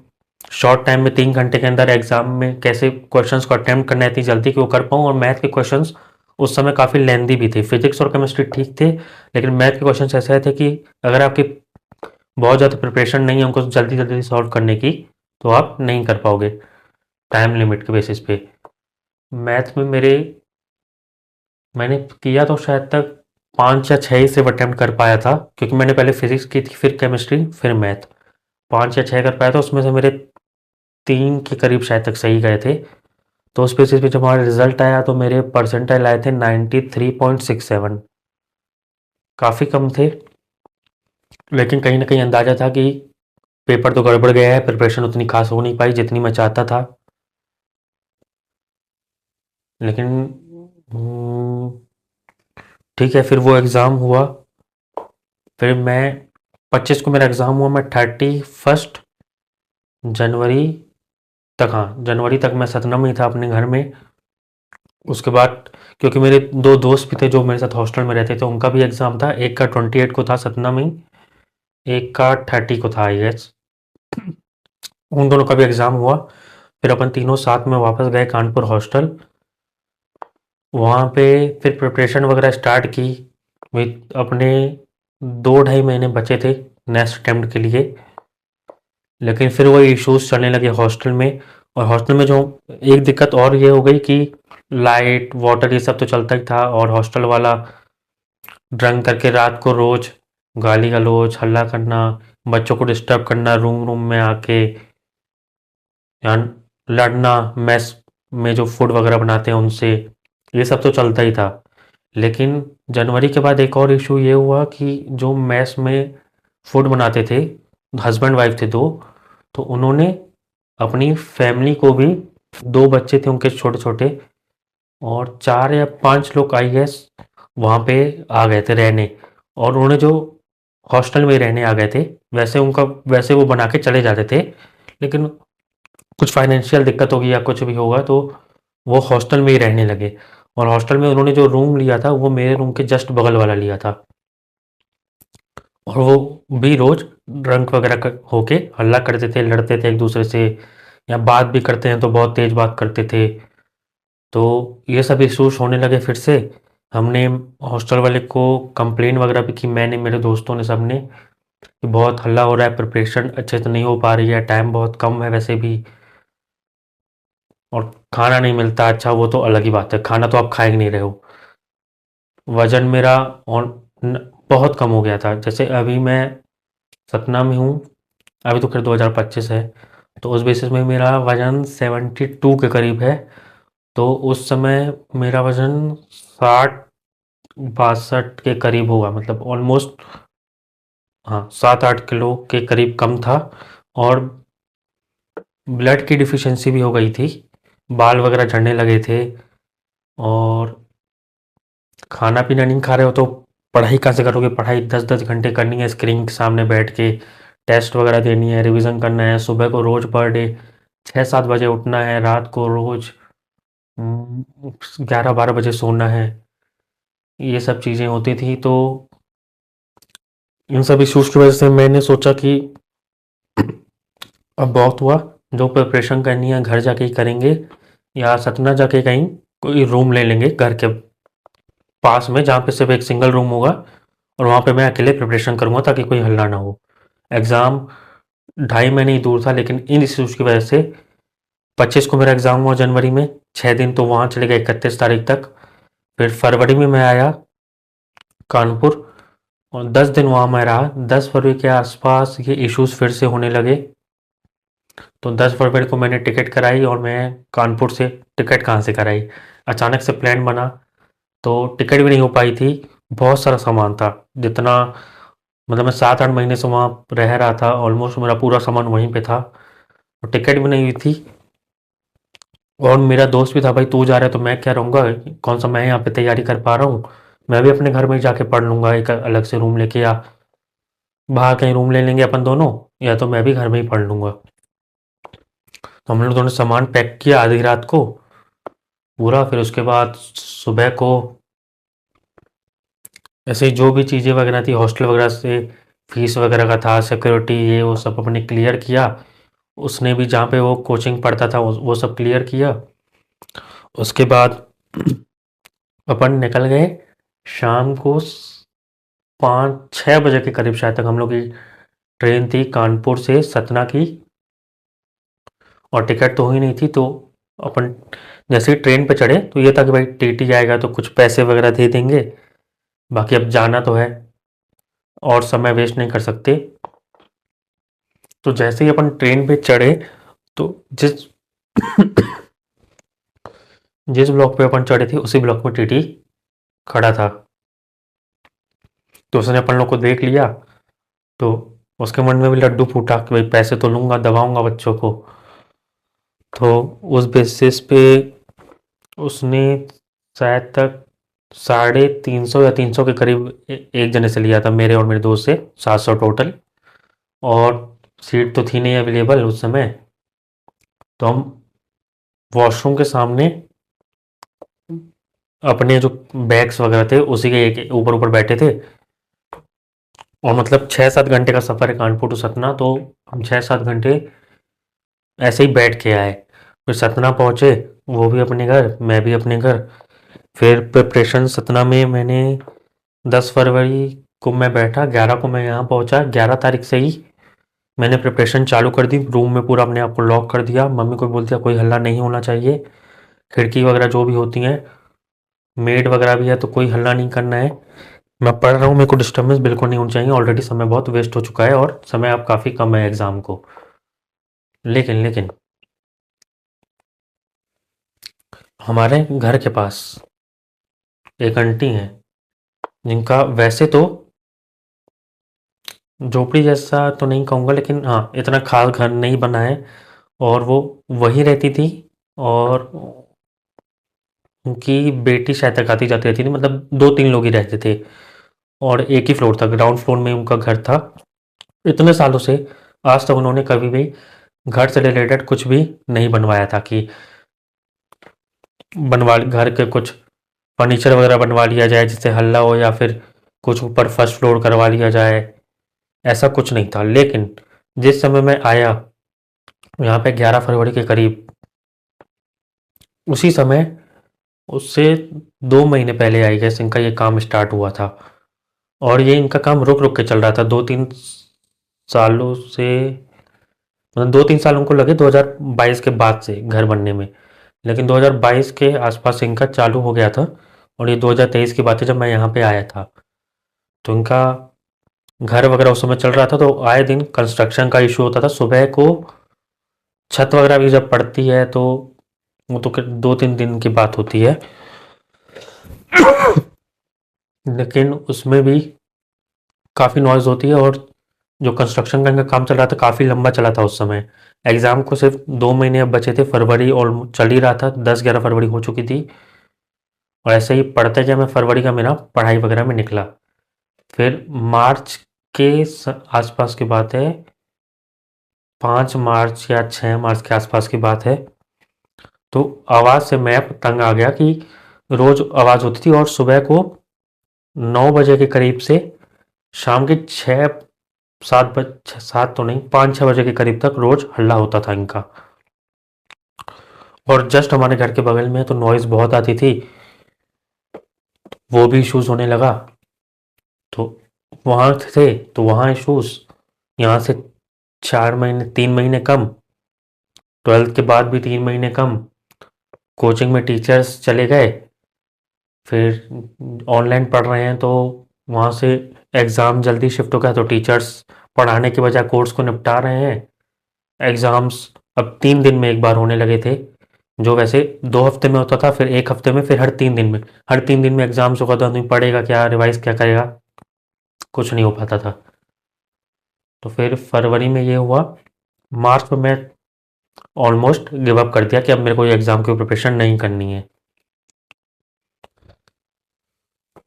शॉर्ट टाइम में 3 घंटे के अंदर एग्जाम में कैसे क्वेश्चंस को अटेम्प्ट करना है इतनी जल्दी कि वो कर पाऊँ, और मैथ के क्वेश्चंस उस समय काफ़ी लेंदी भी थे। फिजिक्स और केमिस्ट्री ठीक थे, लेकिन मैथ के क्वेश्चंस ऐसे थे कि अगर आपकी बहुत ज़्यादा प्रिपरेशन नहीं है उनको जल्दी जल्दी सॉल्व करने की, तो आप नहीं कर पाओगे टाइम लिमिट के बेसिस पे। मैथ में मैंने किया तो शायद तक 5 या 6 ही सिर्फ अटेम्प्ट कर पाया था, क्योंकि मैंने पहले फिजिक्स की थी, फिर केमिस्ट्री, फिर मैथ। 5 या 6 कर पाया था, उसमें से मेरे 3 के करीब शायद तक सही गए थे। तो उस बेसिस पे जब हमारा रिजल्ट आया तो मेरे परसेंटाइल आए थे 93.67, काफ़ी कम थे, लेकिन कहीं ना कहीं अंदाजा था कि पेपर तो गड़बड़ गया है, प्रिपरेशन उतनी खास हो नहीं पाई जितनी मैं चाहता था। लेकिन ठीक है, फिर वो एग्ज़ाम हुआ, फिर मैं 25 को मेरा एग्ज़ाम हुआ, मैं 31 जनवरी तक, हाँ जनवरी तक मैं सतना में ही था अपने घर में। उसके बाद क्योंकि मेरे 2 दोस्त भी थे जो मेरे साथ हॉस्टल में रहते थे, उनका भी एग्ज़ाम था, एक का 28 को था सतना में ही, एक का 30 को था आई गेस। उन दोनों का भी एग्ज़ाम हुआ, फिर अपन तीनों साथ में वापस गए कानपुर हॉस्टल। वहाँ पे फिर प्रिपरेशन वगैरह स्टार्ट की, विद अपने 2 ढाई महीने बचे थे नेक्स्ट अटेम्प्ट के लिए। लेकिन फिर वो इश्यूज चलने लगे हॉस्टल में, और हॉस्टल में जो एक दिक्कत और ये हो गई कि लाइट वाटर ये सब तो चलता ही था, और हॉस्टल वाला ड्रंक करके रात को रोज गाली गलौज हल्ला करना, बच्चों को डिस्टर्ब करना रूम रूम में आके, या लड़ना मेस में जो फूड वगैरह बनाते हैं उनसे, ये सब तो चलता ही था। लेकिन जनवरी के बाद एक और इशू ये हुआ कि जो मेस में फूड बनाते थे, हस्बैंड वाइफ थे दो, तो उन्होंने अपनी फैमिली को भी, 2 बच्चे थे उनके छोटे छोटे, और 4 या 5 लोग आई गेस वहाँ पे आ गए थे रहने, और उन्होंने जो हॉस्टल में ही रहने आ गए थे, वैसे वो बना के चले जाते थे, लेकिन कुछ फाइनेंशियल दिक्कत होगी या कुछ भी होगा तो वो हॉस्टल में ही रहने लगे। और हॉस्टल में उन्होंने जो रूम लिया था वो मेरे रूम के जस्ट बगल वाला लिया था, और वो भी रोज ड्रंक वगैरह होके हल्ला करते थे, लड़ते थे एक दूसरे से, या बात भी करते हैं तो बहुत तेज बात करते थे। तो ये सब इश्यूज होने लगे फिर से। हमने हॉस्टल वाले को कंप्लेन वगैरह भी की, मैंने, मेरे दोस्तों ने, सबने, कि बहुत हल्ला हो रहा है, प्रिपरेशन अच्छे से नहीं हो पा रही है, टाइम बहुत कम है वैसे भी, और खाना नहीं मिलता अच्छा, वो तो अलग ही बात है, खाना तो आप खा ही नहीं रहे हो। वज़न मेरा और बहुत कम हो गया था, जैसे अभी मैं सतना में हूँ, अभी तो खैर 2025 है, तो उस बेसिस में मेरा वज़न 72 के करीब है। तो उस समय मेरा वज़न 60-62 के करीब होगा, मतलब ऑलमोस्ट, हाँ 7-8 किलो के करीब कम था। और ब्लड की डिफिशियंसी भी हो गई थी, बाल वगैरह झड़ने लगे थे, और खाना पीना नहीं खा रहे हो तो पढ़ाई कहाँ से करोगे, पढ़ाई 10-10 घंटे करनी है स्क्रीन के सामने बैठ के, टेस्ट वगैरह देनी है, रिवीजन करना है, सुबह को रोज पर डे 6-7 बजे उठना है, रात को रोज 11-12 बजे सोना है। ये सब चीज़ें होती थी। तो इन सब इश्यूज़ की वजह से मैंने सोचा कि अब बहुत हुआ, जो प्रिपरेशन करनी है घर जाके ही करेंगे, या सतना जाके कहीं कोई रूम ले लेंगे घर के पास में, जहाँ पे सिर्फ एक सिंगल रूम होगा, और वहाँ पे मैं अकेले प्रिपरेशन करूँगा ताकि कोई हल्ला ना हो। एग्ज़ाम 2.5 महीने ही दूर था, लेकिन इन इश्यूज़ की वजह से 25 को मेरा एग्ज़ाम हुआ जनवरी में, 6 दिन तो वहाँ चले गए 31 तारीख तक। फिर फरवरी में मैं आया कानपुर, और 10 दिन वहाँ मैं रहा। 10 फरवरी के आसपास ये इश्यूज़ फिर से होने लगे, तो 10 फरवरी को मैंने टिकट कराई, और मैं कानपुर से टिकट कहाँ से कराई, अचानक से प्लान बना, तो टिकट भी नहीं हो पाई थी। बहुत सारा सामान था, जितना मतलब मैं 7-8 महीने से वहाँ रह रहा था, ऑलमोस्ट मेरा पूरा सामान वहीं पे था, और टिकट भी नहीं हुई थी। और मेरा दोस्त भी था, भाई तू जा रहा है तो मैं क्या रहूँगा, कौन सा मैं यहाँ पे तैयारी कर पा रहा हूँ, मैं भी अपने घर में ही जाके पढ़ लूँगा एक अलग से रूम लेके, या बाहर कहीं रूम ले लेंगे अपन दोनों, या तो मैं भी घर में ही पढ़ लूँगा। तो हम लोग दोनों सामान पैक किया आधी रात को पूरा। फिर उसके बाद सुबह को ऐसे ही जो भी चीज़ें वगैरह थी हॉस्टल वगैरह से, फीस वगैरह का था, सिक्योरिटी ये वो सब अपने क्लियर किया। उसने भी जहाँ पे वो कोचिंग पढ़ता था वो सब क्लियर किया। उसके बाद अपन निकल गए शाम को 5-6 बजे के करीब शायद तक हम लोग की ट्रेन थी कानपुर से सतना की, और टिकट तो हुई नहीं थी। तो अपन जैसे ही ट्रेन पे चढ़े तो ये था कि भाई टीटी आएगा तो कुछ पैसे वगैरह दे देंगे, बाकी अब जाना तो है और समय वेस्ट नहीं कर सकते। तो जैसे ही अपन ट्रेन पे चढ़े, तो जिस जिस ब्लॉक पे अपन चढ़े थे उसी ब्लॉक में टीटी खड़ा था। तो उसने अपन लोग को देख लिया, तो उसके मन में भी लड्डू फूटा कि भाई पैसे तो लूँगा, दबाऊँगा बच्चों को। तो उस बेसिस पे उसने शायद तक 350 या 300 के करीब एक जने से लिया था, मेरे और मेरे दोस्त से 700 टोटल। और सीट तो थी नहीं अवेलेबल उस समय, तो हम वॉशरूम के सामने अपने जो बैग्स वगैरह थे उसी के एक ऊपर ऊपर बैठे थे। और मतलब 6-7 घंटे का सफ़र है कानपुर टू सतना, तो हम 6-7 घंटे ऐसे ही बैठ के आए। फिर सतना पहुँचे, वो भी अपने घर, मैं भी अपने घर। फिर प्रिपरेशन सतना में मैंने 10 फरवरी को मैं बैठा, 11 को मैं यहाँ पहुँचा। 11 तारीख से ही मैंने प्रिपरेशन चालू कर दी, रूम में पूरा अपने आप को लॉक कर दिया। मम्मी को बोल दिया कोई हल्ला नहीं होना चाहिए, खिड़की वगैरह जो भी होती हैं, मेड वगैरह भी है तो कोई हल्ला नहीं करना है। मैं पढ़ रहा हूँ, मेरे को डिस्टर्बेंस बिल्कुल नहीं होनी चाहिए, ऑलरेडी समय बहुत वेस्ट हो चुका है और समय अब काफ़ी कम है एग्ज़ाम को। लेकिन लेकिन हमारे घर के पास एक आंटी हैं, जिनका वैसे तो झोपड़ी जैसा तो नहीं कहूँगा, लेकिन हाँ इतना खास घर नहीं बना है, और वो वहीं रहती थी। और उनकी बेटी शायद तक आती जाती रहती थी, मतलब 2-3 लोग ही रहते थे, और एक ही फ्लोर था, ग्राउंड फ्लोर में उनका घर था। इतने सालों से आज तक उन्होंने कभी भी घर से रिलेटेड कुछ भी नहीं बनवाया था कि बनवा घर के कुछ फर्नीचर वगैरह बनवा लिया जाए जिससे हल्ला हो, या फिर कुछ ऊपर फर्स्ट फ्लोर करवा लिया जाए, ऐसा कुछ नहीं था। लेकिन जिस समय मैं आया यहाँ पे 11 फरवरी के करीब, उसी समय उससे 2 महीने पहले आई गेस इनका ये काम स्टार्ट हुआ था। और ये इनका काम रुक रुक के चल रहा था 2-3 सालों से, मतलब 2-3 साल उनको लगे 2022 के बाद से घर बनने में, लेकिन 2022 के आसपास से इनका चालू हो गया था। और ये 2023 की बात है जब मैं यहाँ पे आया था, तो इनका घर वगैरह उस समय चल रहा था। तो आए दिन कंस्ट्रक्शन का इशू होता था, सुबह को छत वगैरह भी जब पड़ती है तो वो तो 2-3 दिन की बात होती है। लेकिन उसमें भी काफ़ी नॉइज़ होती है, और जो कंस्ट्रक्शन का इनका काम चल रहा था काफ़ी लंबा चला था उस समय। एग्ज़ाम को सिर्फ 2 महीने अब बचे थे, फरवरी और चल ही रहा था, 10-11 फरवरी हो चुकी थी। और ऐसे ही पढ़ते गया मैं, फरवरी का मेरा पढ़ाई वगैरह में निकला। फिर मार्च के आसपास की बात है, 5 मार्च या 6 मार्च के आसपास की बात है, तो आवाज़ से मैं तंग आ गया कि रोज़ आवाज़ होती थी, और सुबह को 9 बजे के करीब से शाम के 6-7 तो नहीं, 5-6 बजे के करीब तक रोज़ हल्ला होता था इनका। और जस्ट हमारे घर के बगल में तो नॉइज़ बहुत आती थी, वो भी इश्यूज़ होने लगा। तो वहाँ थे तो वहाँ इश्यूज़, यहाँ से 4 महीने 3 महीने कम, 12th के बाद भी 3 महीने कम, कोचिंग में टीचर्स चले गए, फिर ऑनलाइन पढ़ रहे हैं तो वहाँ से एग्ज़ाम जल्दी शिफ्ट हो गया तो टीचर्स पढ़ाने के बजाय कोर्स को निपटा रहे हैं। एग्ज़ाम्स अब 3 दिन में एक बार होने लगे थे, जो वैसे 2 हफ्ते में होता था, फिर 1 हफ्ते में, फिर हर 3 दिन में एग्ज़ाम्स होगा तो आदमी पढ़ेगा क्या, रिवाइज़ क्या करेगा, कुछ नहीं हो पाता था। तो फिर फरवरी में ये हुआ, मार्च में मैं ऑलमोस्ट गिव अप कर दिया कि अब मेरे को ये एग्ज़ाम की प्रिपरेशन नहीं करनी है।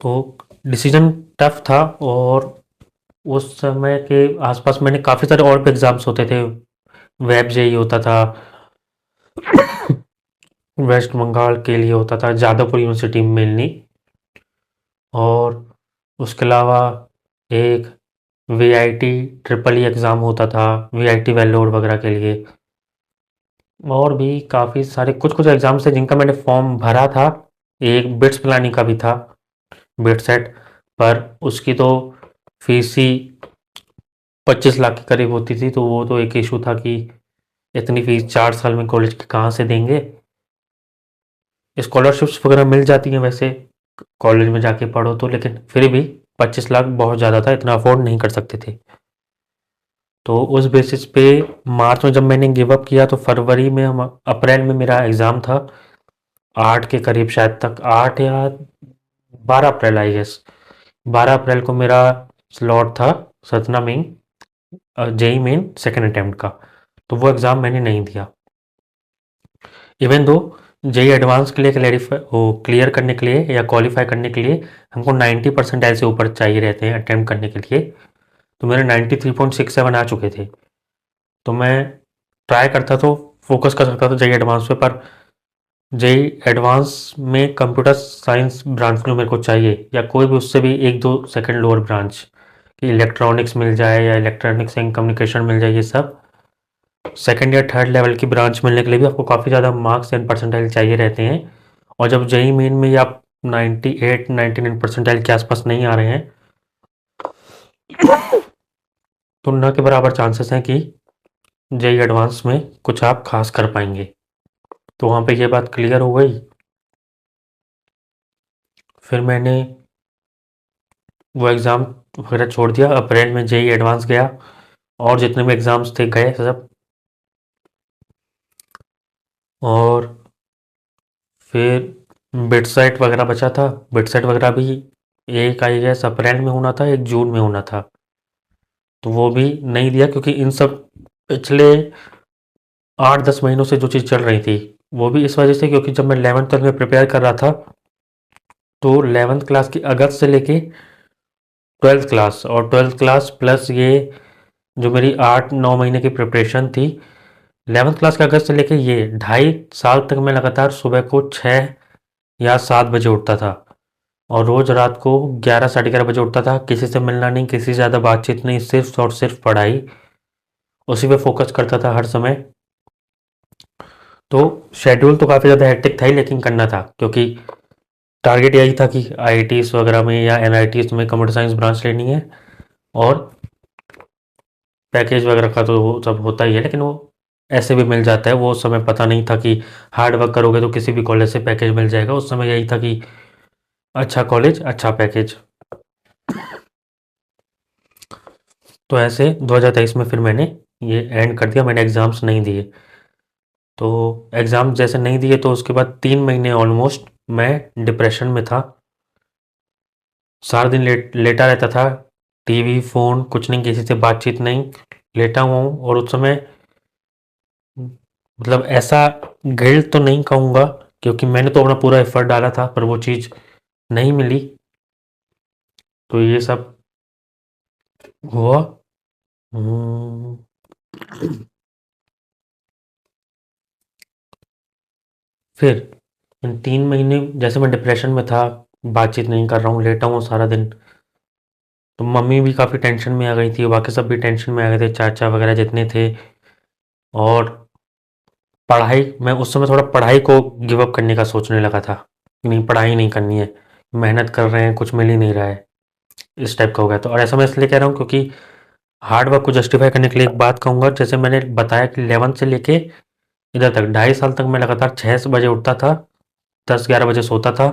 तो डिसीजन टफ था, और उस समय के आसपास मैंने काफ़ी सारे और भी एग्ज़ाम्स होते थे, वेब जेई होता था, वेस्ट बंगाल के लिए होता था, जादवपुर यूनिवर्सिटी में मेनली, और उसके अलावा एक वीआईटी ट्रिपल ई एग्ज़ाम होता था, वीआईटी वेल्लोर वगैरह के लिए, और भी काफ़ी सारे कुछ कुछ एग्ज़ाम्स थे जिनका मैंने फॉर्म भरा था। एक बिट्स प्लानिंग का भी था, बिट सेट, पर उसकी तो फीस ही 25 लाख के करीब होती थी, तो वो तो एक इशू था कि इतनी फीस 4 साल में कॉलेज की कहाँ से देंगे। स्कॉलरशिप्स वगैरह मिल जाती हैं वैसे कॉलेज में जाके पढ़ो तो, लेकिन फिर भी 25 लाख बहुत ज़्यादा था, इतना अफोर्ड नहीं कर सकते थे। तो उस बेसिस पे मार्च में जब मैंने गिव अप किया तो फरवरी में हम अप्रैल में मेरा एग्ज़ाम था, 8 के करीब शायद तक, 8 या 12 अप्रैल आई गेस, 12 अप्रैल को मेरा स्लॉट था Satna main, JEE main second attempt का, तो वो एग्ज़ाम मैंने नहीं दिया। इवन दो जेई एडवांस के लिए क्लेरिफाई वो क्लियर करने के लिए या क्वालिफाई करने के लिए हमको 90% से ऊपर चाहिए रहते हैं अटेम्प्ट करने के लिए, तो मेरे 93.67 आ चुके थे। तो मैं ट्राई करता तो फोकस कर सकता था जेई एडवांस पे, पर जेई एडवांस में कंप्यूटर साइंस ब्रांच में मेरे को चाहिए, या कोई भी उससे भी 1-2 सेकंड लोअर ब्रांच, कि इलेक्ट्रॉनिक्स मिल जाए या इलेक्ट्रॉनिक्स एंड कम्युनिकेशन मिल जाए, ये सब सेकंड या थर्ड लेवल की ब्रांच मिलने के लिए भी आपको काफ़ी ज़्यादा मार्क्स एंड परसेंटाइल चाहिए रहते हैं। और जब जेई मेन में या आप 98-99 परसेंटाइल के आसपास नहीं आ रहे हैं, तो न के बराबर चांसेस हैं कि जेई एडवांस में कुछ आप खास कर पाएंगे। तो वहाँ पे ये बात क्लियर हो गई। फिर मैंने वो एग्ज़ाम वगैरह छोड़ दिया, अप्रैल में जेई एडवांस गया, और जितने भी एग्ज़ाम्स थे गए सब, और फिर बिटसाइट वगैरह बचा था, बिटसाइट वगैरह भी एक आई गेस अप्रैल में होना था, एक जून में होना था, तो वो भी नहीं दिया, क्योंकि इन सब पिछले 8-10 महीनों से जो चीज़ चल रही थी, वो भी इस वजह से क्योंकि जब मैं 11th में प्रिपेयर कर रहा था तो 11th क्लास की अगस्त से लेके 12th क्लास, और 12th क्लास प्लस ये जो मेरी 8-9 महीने की प्रिपरेशन थी, 11th क्लास के अगस्त से लेके ये 2.5 साल तक मैं लगातार सुबह को 6 या 7 बजे उठता था, और रोज़ रात को 11-11:30 बजे उठता था, किसी से मिलना नहीं, किसी से ज़्यादा बातचीत नहीं, सिर्फ और सिर्फ पढ़ाई, उसी पे फोकस करता था हर समय। तो शेड्यूल तो काफ़ी ज़्यादा हेक्टिक था ही, लेकिन करना था क्योंकि टारगेट यही था कि आईआईटीज़ वगैरह में या एनआईटीज़ में कंप्यूटर साइंस ब्रांच लेनी है, और पैकेज वगैरह का तो वो सब होता ही है, लेकिन वो ऐसे भी मिल जाता है, वो उस समय पता नहीं था कि हार्ड वर्क करोगे तो किसी भी कॉलेज से पैकेज मिल जाएगा, उस समय यही था कि अच्छा कॉलेज अच्छा पैकेज। तो ऐसे 2023 में फिर मैंने ये एंड कर दिया, मैंने एग्ज़ाम्स नहीं दिए। तो एग्ज़ाम जैसे नहीं दिए तो उसके बाद 3 महीने ऑलमोस्ट मैं डिप्रेशन में था, सारा दिन लेटा रहता था, टीवी फ़ोन कुछ नहीं, किसी से बातचीत नहीं, लेटा हुआ हूँ। और उस समय मतलब ऐसा गिल्ट तो नहीं कहूँगा, क्योंकि मैंने तो अपना पूरा एफर्ट डाला था, पर वो चीज़ नहीं मिली, तो ये सब हुआ। हम्म, फिर इन 3 महीने जैसे मैं डिप्रेशन में था, बातचीत नहीं कर रहा हूँ, लेटा हूँ सारा दिन। तो मम्मी भी काफ़ी टेंशन में आ गई थी, बाकी सब भी टेंशन में आ गए थे, चाचा वगैरह जितने थे। और पढ़ाई, मैं उस समय थोड़ा पढ़ाई को गिव अप करने का सोचने लगा था कि नहीं, पढ़ाई नहीं करनी है, मेहनत कर रहे हैं, कुछ मिल ही नहीं रहा है, इस टाइप का हो गया। तो और ऐसा मैं इसलिए कह रहा हूँ क्योंकि हार्ड वर्क को जस्टिफाई करने के लिए एक बात कहूँगा, जैसे मैंने बताया कि 11th से लेके इधर तक 2.5 साल तक मैं लगातार 6 बजे उठता था, 10-11 बजे सोता था,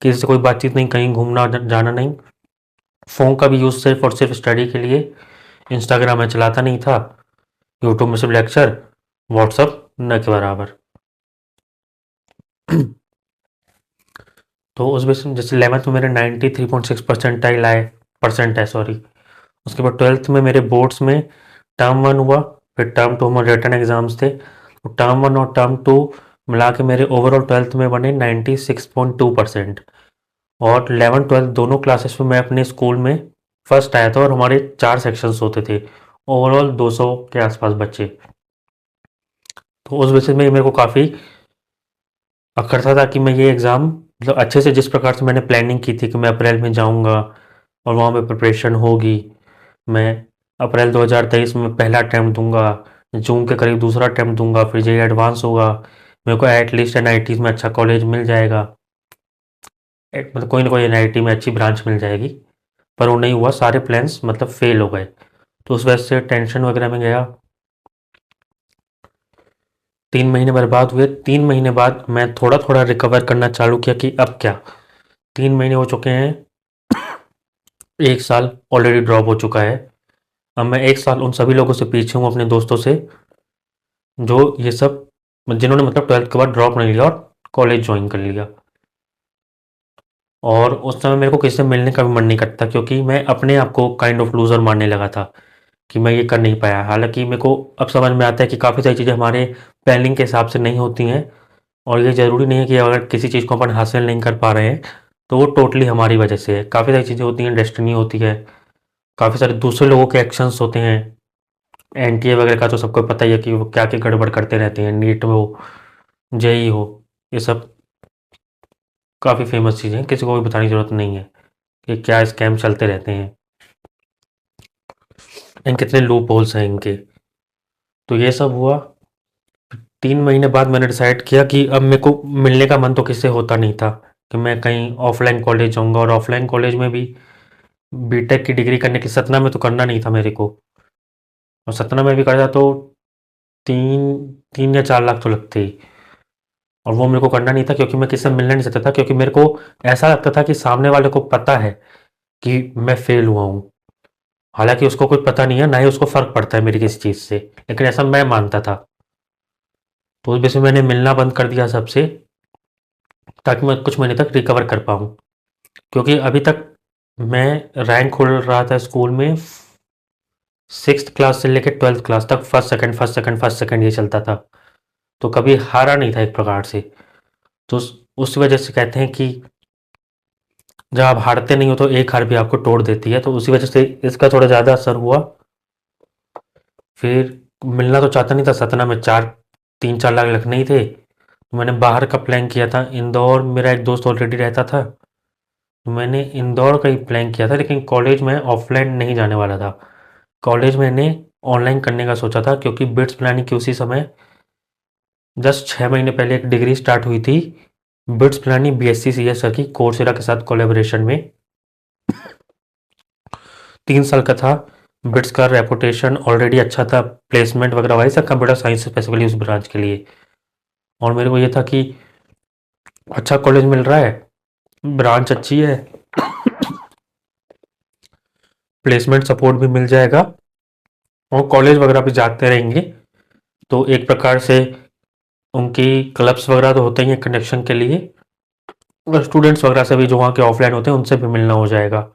किसी से कोई बातचीत नहीं, कहीं घूमना जाना नहीं, फ़ोन का भी यूज़ सिर्फ और सिर्फ स्टडी के लिए। इंस्टाग्राम में चलाता नहीं था, यूट्यूब में सिर्फ लेक्चर, व्हाट्सअप न के बराबर। तो उस बेस में जैसे 11th में मेरे 93.6 परसेंटाइल आए, परसेंट है सॉरी। उसके बाद 12th में मेरे बोर्ड्स में टर्म वन हुआ, फिर टर्म टू में रिटर्न एग्ज़ाम्स थे, तो टर्म वन और टर्म टू मिला के मेरे ओवरऑल 12th में बने 96.2%। और 11 12 दोनों क्लासेस में मैं अपने स्कूल में फर्स्ट आया था, और हमारे 4 सेक्शंस होते थे, ओवरऑल 200 के आसपास बच्चे। तो उस बेसिस में मेरे को काफ़ी करता था कि मैं ये एग्ज़ाम मतलब अच्छे से, जिस प्रकार से मैंने प्लानिंग की थी कि मैं अप्रैल में जाऊंगा और वहाँ पे प्रिपरेशन होगी। मैं अप्रैल 2023 में पहला अटैम्प्ट दूंगा, जून के करीब दूसरा अटैम्प्ट दूंगा, फिर जेईई एडवांस होगा, मेरे को एटलीस्ट एनआईटी में अच्छा कॉलेज मिल जाएगा, मतलब कोई ना कोई एनआईटी में अच्छी ब्रांच मिल जाएगी। पर वो नहीं हुआ, सारे प्लान्स मतलब फेल हो गए। तो उस वजह से टेंशन वगैरह में गया, 3 महीने बर्बाद हुए। 3 महीने बाद मैं थोड़ा थोड़ा रिकवर करना चालू किया कि अब क्या, 3 महीने हो चुके हैं, 1 साल ऑलरेडी ड्रॉप हो चुका है। अब मैं 1 साल उन सभी लोगों से पीछे हूँ, अपने दोस्तों से, जो ये सब जिन्होंने मतलब 12th के बाद ड्रॉप नहीं लिया और कॉलेज ज्वाइन कर लिया। और उस समय मेरे को किसी से मिलने का भी मन नहीं करता, क्योंकि मैं अपने आप को काइंड ऑफ लूज़र मानने लगा था कि मैं ये कर नहीं पाया। हालांकि मेरे को अब समझ में आता है कि काफ़ी सारी चीज़ें हमारे प्लानिंग के हिसाब से नहीं होती हैं, और ये ज़रूरी नहीं है कि अगर किसी चीज़ को अपन हासिल नहीं कर पा रहे हैं तो वो टोटली हमारी वजह से है। काफ़ी सारी चीज़ें होती हैं, डेस्टिनी होती है, काफ़ी सारे दूसरे लोगों के एक्शंस होते हैं। एनटीए वगैरह का तो सबको पता ही है कि वो क्या क्या गड़बड़ करते रहते हैं, नीट हो, जेई हो, ये सब काफ़ी फेमस चीज़ें हैं, किसी को भी बताने की ज़रूरत नहीं है कि क्या स्कैम चलते रहते हैं, इन कितने लूप होल्स हैं इनके। तो ये सब हुआ। 3 महीने बाद मैंने डिसाइड किया कि अब मेरे को मिलने का मन तो किससे होता नहीं था, कि मैं कहीं ऑफलाइन कॉलेज जाऊंगा, और ऑफलाइन कॉलेज में भी बीटेक की डिग्री करने की, सतना में तो करना नहीं था मेरे को, और सतना में भी करता तो 3 3 या 4 लाख तो लगते ही, और वो मेरे को करना नहीं था, क्योंकि मैं किसी से मिलना नहीं चाहता था, क्योंकि मेरे को ऐसा लगता था कि सामने वाले को पता है कि मैं फेल हुआ हूँ। हालांकि उसको कुछ पता नहीं है, ना ही उसको फ़र्क पड़ता है मेरी किसी चीज़ से, लेकिन ऐसा मैं मानता था। तो उस वजह से मैंने मिलना बंद कर दिया सबसे, ताकि मैं कुछ महीने तक रिकवर कर पाऊँ। क्योंकि अभी तक मैं रैंक होल्ड रहा था स्कूल में, 6th क्लास से लेकर 12th क्लास तक, first second first second first second ये चलता था। तो कभी हारा नहीं था एक प्रकार से। तो उस वजह से कहते हैं कि जब आप हारते नहीं हो तो एक हार भी आपको तोड़ देती है, तो उसी वजह से इसका थोड़ा ज़्यादा असर हुआ। फिर मिलना तो चाहता नहीं था, सतना में 3-4 लाख लगने ही थे। तो मैंने बाहर का प्लान किया था, इंदौर मेरा एक दोस्त ऑलरेडी रहता था, तो मैंने इंदौर का ही प्लान किया था, लेकिन कॉलेज में ऑफलाइन नहीं जाने वाला था। कॉलेज मैंने ऑनलाइन करने का सोचा था, क्योंकि बिट्स प्लानिंग की उसी समय जस्ट 6 महीने पहले एक डिग्री स्टार्ट हुई थी, बिट्स प्लानिंग बीएससी सीएस की, कोर्सेरा के साथ कोलेबोरेशन में। 3 साल का था। बिट्स का रेपुटेशन ऑलरेडी अच्छा था, प्लेसमेंट वगैरह वाइज कंप्यूटर साइंस स्पेसिफिकली उस ब्रांच के लिए। और मेरे को ये था कि अच्छा कॉलेज मिल रहा है, ब्रांच अच्छी है, प्लेसमेंट सपोर्ट भी मिल जाएगा, और कॉलेज वगैरह भी जाते रहेंगे, तो एक प्रकार से उनकी क्लब्स वगैरह तो होते ही हैं कनेक्शन के लिए, और स्टूडेंट्स वगैरह से भी जो वहाँ के ऑफलाइन होते हैं उनसे भी मिलना हो जाएगा।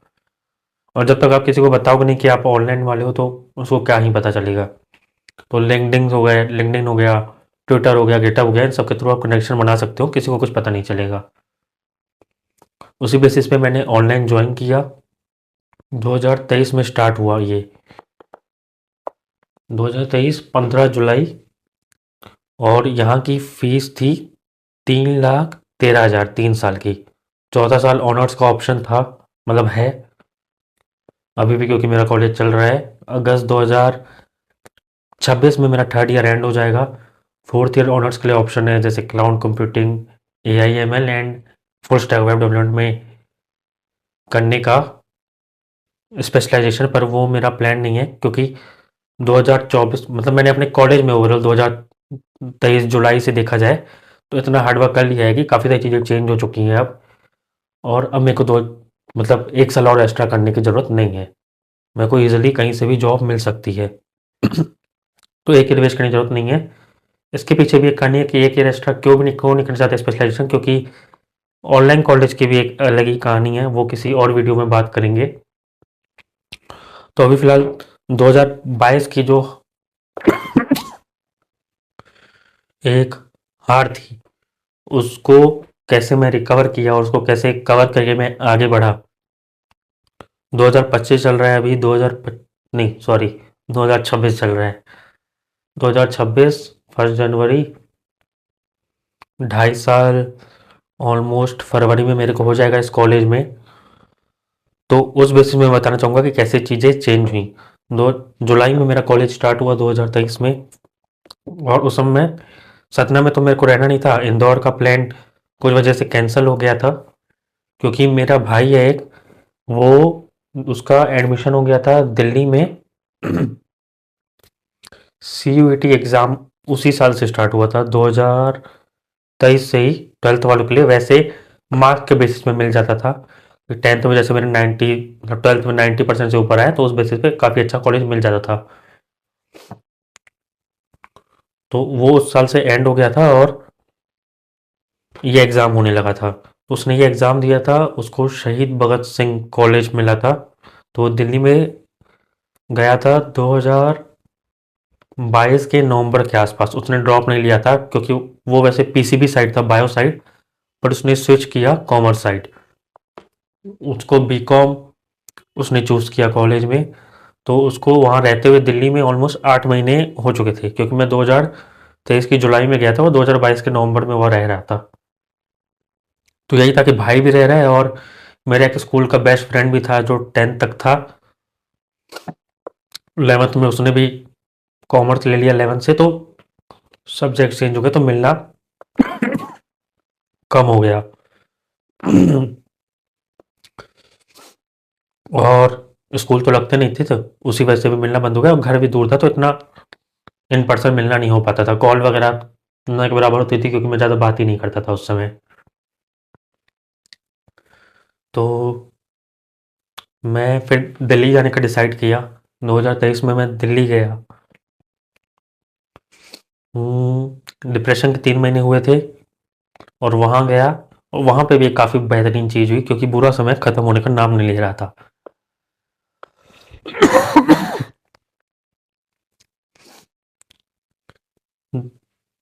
और जब तक आप किसी को बताओगे नहीं कि आप ऑनलाइन वाले हो, तो उसको क्या ही पता चलेगा। तो लिंक्डइन हो गया, ट्विटर हो गया, गिटहब हो गया, इन सब के थ्रू आप कनेक्शन बना सकते हो, किसी को कुछ पता नहीं चलेगा। उसी बेसिस पे मैंने ऑनलाइन ज्वाइन किया। 2023 में स्टार्ट हुआ ये, 2023 15 जुलाई। और यहाँ की फीस थी 3,13,000, 3 साल की, चौथा साल ऑनर्स का ऑप्शन था, मतलब है अभी भी, क्योंकि मेरा कॉलेज चल रहा है। अगस्त 2026 में मेरा थर्ड ईयर एंड हो जाएगा। फोर्थ ईयर ऑनर्स के लिए ऑप्शन है जैसे cloud computing, AI/ML and full stack web development में करने का स्पेशलाइजेशन, पर वो मेरा प्लान नहीं है, क्योंकि 2024 मतलब मैंने अपने कॉलेज में ओवरऑल 2023 जुलाई से देखा जाए तो इतना हार्डवर्क कर लिया है कि काफ़ी सारी चीज़ें चेंज हो चुकी हैं अब। और अब मेरे को दो मतलब 1 साल और एक्स्ट्रा करने की ज़रूरत नहीं है। मेरे को ईजिली कहीं से भी जॉब मिल सकती है। तो एक ईयर वेस्ट करने की ज़रूरत नहीं है। इसके पीछे भी एक कहानी है कि एक ईयर एक्स्ट्रा क्यों नहीं करना चाहते स्पेशलाइजेशन, क्योंकि ऑनलाइन कॉलेज की भी एक अलग ही कहानी है, वो किसी और वीडियो में बात करेंगे। तो अभी फ़िलहाल 2022 की जो एक हार थी, उसको कैसे मैं रिकवर किया और उसको कैसे कवर करके मैं आगे बढ़ा। 2025 चल रहा है अभी, 2000 नहीं सॉरी 2026 चल रहा है। 2026 1 जनवरी, 2.5 साल ऑलमोस्ट फरवरी में मेरे को हो जाएगा इस कॉलेज में। तो उस बेसिस में मैं बताना चाहूँगा कि कैसे चीज़ें चेंज हुई। दो जुलाई में मेरा कॉलेज स्टार्ट हुआ 2023 में, और उस समय सतना में तो मेरे को रहना नहीं था। इंदौर का प्लान कुछ वजह से कैंसिल हो गया था, क्योंकि मेरा भाई है एक, वो उसका एडमिशन हो गया था दिल्ली में। CUET एग्ज़ाम उसी साल से स्टार्ट हुआ था, 2023 से ही, 12th वालों के लिए। वैसे मार्क के बेसिस में मिल जाता था। 10th में जैसे मेरे 90 मतलब 12th में 90% से ऊपर आया, तो उस बेसिस पे काफ़ी अच्छा कॉलेज मिल जाता था। तो वो उस साल से एंड हो गया था और ये एग्ज़ाम होने लगा था। तो उसने ये एग्ज़ाम दिया था, उसको शहीद भगत सिंह कॉलेज मिला था। तो वो दिल्ली में गया था 2022 के नवंबर के आसपास। उसने ड्रॉप नहीं लिया था, क्योंकि वो वैसे PCB साइड था, बायो साइड, बट उसने स्विच किया कॉमर्स साइड। उसको बीकॉम उसने चूज़ किया कॉलेज में। तो उसको वहाँ रहते हुए दिल्ली में ऑलमोस्ट 8 महीने हो चुके थे, क्योंकि मैं 2023 की जुलाई में गया था, वो 2022 के नवंबर में वह रह रहा था। तो यही था कि भाई भी रह रहा है, और मेरा एक स्कूल का बेस्ट फ्रेंड भी था जो 10th तक था। 11th में उसने भी कॉमर्स ले लिया 11th से, तो सब्जेक्ट चेंज हो गए, तो मिलना कम हो गया। और स्कूल तो लगते नहीं थे, तो उसी वजह से भी मिलना बंद हो गया, और घर भी दूर था, तो इतना इन पर्सन मिलना नहीं हो पाता था। कॉल वगैरह न के बराबर होती थी, क्योंकि मैं ज़्यादा बात ही नहीं करता था उस समय। तो मैं फिर दिल्ली जाने का डिसाइड किया। 2023 में मैं दिल्ली गया। डिप्रेशन के 3 महीने हुए थे, और वहाँ गया, और वहाँ पे भी काफ़ी बेहतरीन चीज़ हुई, क्योंकि बुरा समय ख़त्म होने का नाम नहीं ले रहा था।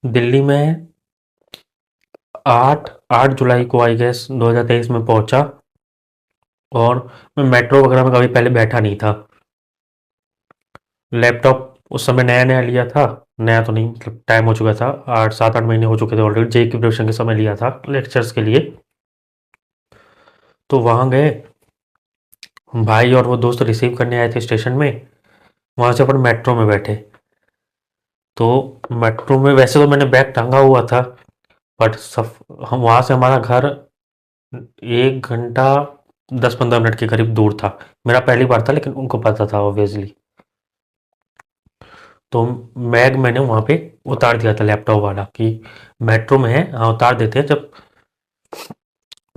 दिल्ली में 8 जुलाई को आई गेस 2023 में पहुंचा, और मैं मेट्रो वगैरह में कभी पहले बैठा नहीं था। लैपटॉप उस समय नया नया लिया था, नया तो नहीं मतलब टाइम हो चुका था, 8 7 8 महीने हो चुके थे ऑलरेडी। जेई की प्रिपरेशन के समय लिया था लेक्चर्स के लिए। तो वहाँ गए, भाई और वो दोस्त रिसीव करने आए थे स्टेशन में। वहाँ से अपन मेट्रो में बैठे। तो मेट्रो में वैसे तो मैंने बैग टांगा हुआ था, बट सफ हम वहाँ से हमारा घर 1 घंटा 10 15 मिनट के करीब दूर था। मेरा पहली बार था, लेकिन उनको पता था ऑब्वियसली। तो बैग मैंने वहाँ पे उतार दिया था, लैपटॉप वाला, कि मेट्रो में है, हाँ उतार देते हैं, जब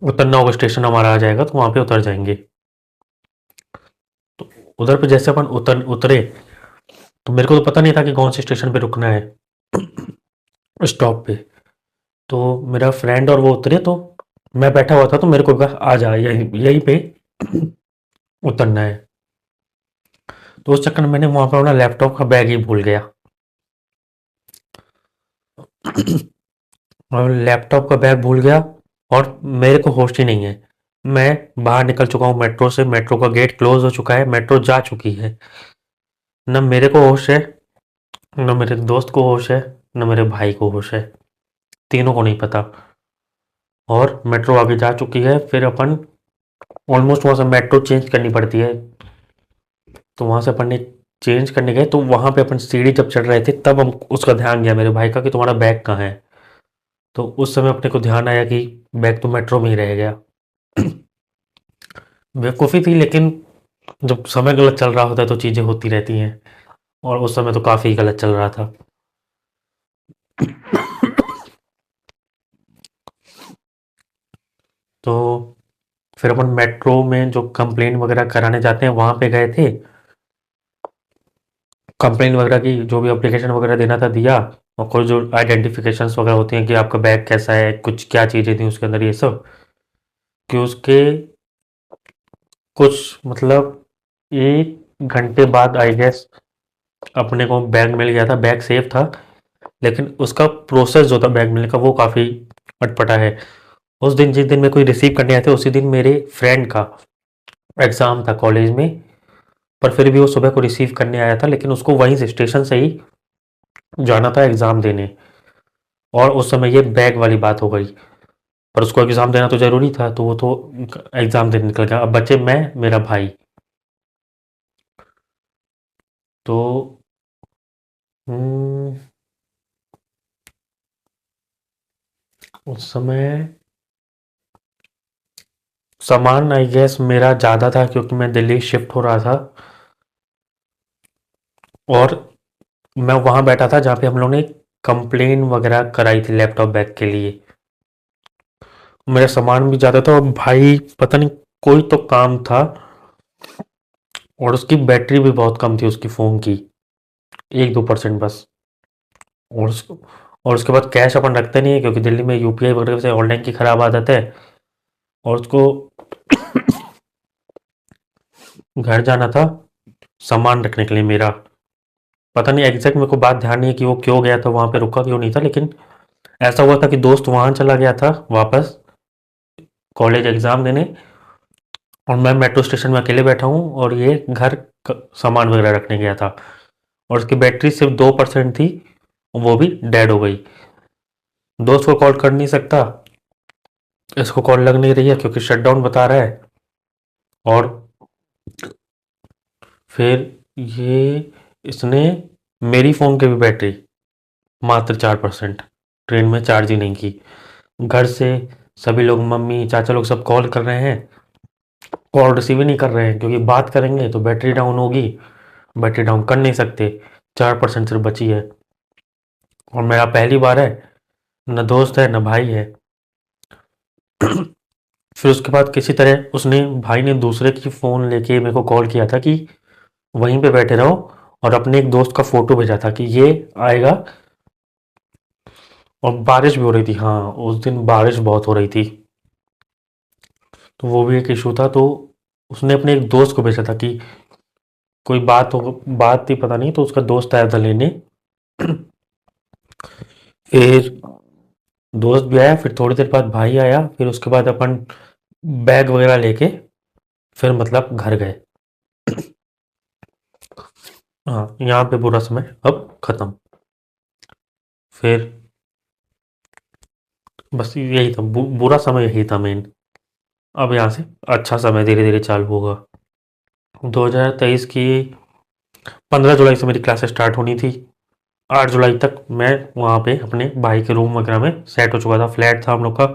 उतरना होगा स्टेशन हमारा आ जाएगा तो वहाँ पे उतर जाएंगे। तो उधर पे जैसे अपन उतरे, तो मेरे को तो पता नहीं था कि कौन से स्टेशन पे रुकना है स्टॉप पे। तो मेरा फ्रेंड और वो उतरे, तो मैं बैठा हुआ था, तो मेरे को कहा आ जा, यहीं यहीं पे उतरना है। तो उस चक्कर में मैंने वहाँ पे अपना लैपटॉप का बैग ही भूल गया। और लैपटॉप का बैग भूल गया, और मेरे को होश ही नहीं है। मैं बाहर निकल चुका हूँ मेट्रो से, मेट्रो का गेट क्लोज हो चुका है, मेट्रो जा चुकी है। न मेरे को होश है, न मेरे दोस्त को होश है, न मेरे भाई को होश है। तीनों को नहीं पता। और मेट्रो आगे जा चुकी है, फिर अपन ऑलमोस्ट वहाँ से मेट्रो चेंज करनी पड़ती है, तो वहाँ से अपन ने चेंज करने गए, तो वहाँ पे अपन सीढ़ी जब चढ़ रहे थे तब हम उसका ध्यान गया मेरे भाई का कि तुम्हारा बैग कहाँ है। तो उस समय अपने को ध्यान आया कि बैग तो मेट्रो में ही रह गया। बेवकूफ़ी थी, लेकिन जब समय गलत चल रहा होता है तो चीज़ें होती रहती हैं, और उस समय तो काफ़ी गलत चल रहा था। तो फिर अपन मेट्रो में जो कंप्लेन वगैरह कराने जाते हैं वहाँ पे गए थे। कंप्लेन वगैरह की जो भी एप्लीकेशन वगैरह देना था दिया, और कुछ जो आइडेंटिफिकेशंस वगैरह होती हैं कि आपका बैग कैसा है, कुछ क्या चीज़ें थी उसके अंदर, ये सब कि उसके कुछ मतलब 1 घंटे बाद आई गेस अपने को बैग मिल गया था। बैग सेफ था, लेकिन उसका प्रोसेस जो था बैग मिलने का वो काफ़ी अटपटा है। उस दिन जिस दिन मेरे को रिसीव करने आए थे उसी दिन मेरे फ्रेंड का एग्ज़ाम था कॉलेज में, पर फिर भी वो सुबह को रिसीव करने आया था, लेकिन उसको वहीं से स्टेशन से ही जाना था एग्ज़ाम देने, और उस समय ये बैग वाली बात हो गई। पर उसको एग्ज़ाम देना तो ज़रूरी था, तो वो तो एग्ज़ाम देने निकल गया। अब बचे मैं, मेरा भाई। तो हम्म, उस समय सामान आई गेस मेरा ज़्यादा था क्योंकि मैं दिल्ली शिफ्ट हो रहा था, और मैं वहाँ बैठा था जहाँ पे हम लोग ने कंप्लेन वगैरह कराई थी लैपटॉप बैग के लिए। मेरा सामान भी ज़्यादा था, और भाई पता नहीं कोई तो काम था, और उसकी बैटरी भी बहुत कम थी उसकी फ़ोन की, 1-2% बस। और उसको और उसके बाद कैश अपन रखते नहीं है क्योंकि दिल्ली में यूपीआई वगैरह से ऑनलाइन की खराब आदत है, और उसको घर जाना था सामान रखने के लिए मेरा। पता नहीं एग्जैक्ट मेरे को बात ध्यान नहीं है कि वो क्यों गया था वहाँ पे, रुका क्यों नहीं था, लेकिन ऐसा हुआ था कि दोस्त वहाँ चला गया था वापस कॉलेज एग्ज़ाम देने, और मैं मेट्रो स्टेशन में अकेले बैठा हूँ, और ये घर सामान वगैरह रखने गया था, और उसकी बैटरी सिर्फ 2% थी, वो भी डेड हो गई। दोस्त को कॉल कर नहीं सकता, इसको कॉल लग नहीं रही है क्योंकि शटडाउन बता रहा है, और फिर ये इसने मेरी फ़ोन की भी बैटरी मात्र 4% ट्रेन में चार्ज ही नहीं की। घर से सभी लोग, मम्मी चाचा लोग सब कॉल कर रहे हैं, कॉल रिसीव ही नहीं कर रहे हैं क्योंकि बात करेंगे तो बैटरी डाउन होगी, बैटरी डाउन कर नहीं सकते, 4% सिर्फ बची है, और मेरा पहली बार है, न दोस्त है न भाई है। फिर उसके बाद किसी तरह उसने भाई ने दूसरे की फ़ोन लेके मेरे को कॉल किया था कि वहीं पे बैठे रहो, और अपने एक दोस्त का फ़ोटो भेजा था कि ये आएगा, और बारिश भी हो रही थी, हाँ उस दिन बारिश बहुत हो रही थी, तो वो भी एक इशू था। तो उसने अपने एक दोस्त को भेजा था कि कोई बात थी पता नहीं, तो उसका दोस्त आया था लेने। फिर दोस्त भी आया, फिर थोड़ी देर बाद भाई आया, फिर उसके बाद अपन बैग वगैरह लेके फिर मतलब घर गए। हाँ, यहाँ पे बुरा समय अब खत्म। फिर बस यही था, बुरा समय यही था मेन। अब यहाँ से अच्छा समय धीरे धीरे चालू होगा। 2023 की 15 जुलाई से मेरी क्लासेस स्टार्ट होनी थी। 8 जुलाई तक मैं वहाँ पे अपने भाई के रूम वगैरह में सेट हो चुका था। फ्लैट था हम लोग का,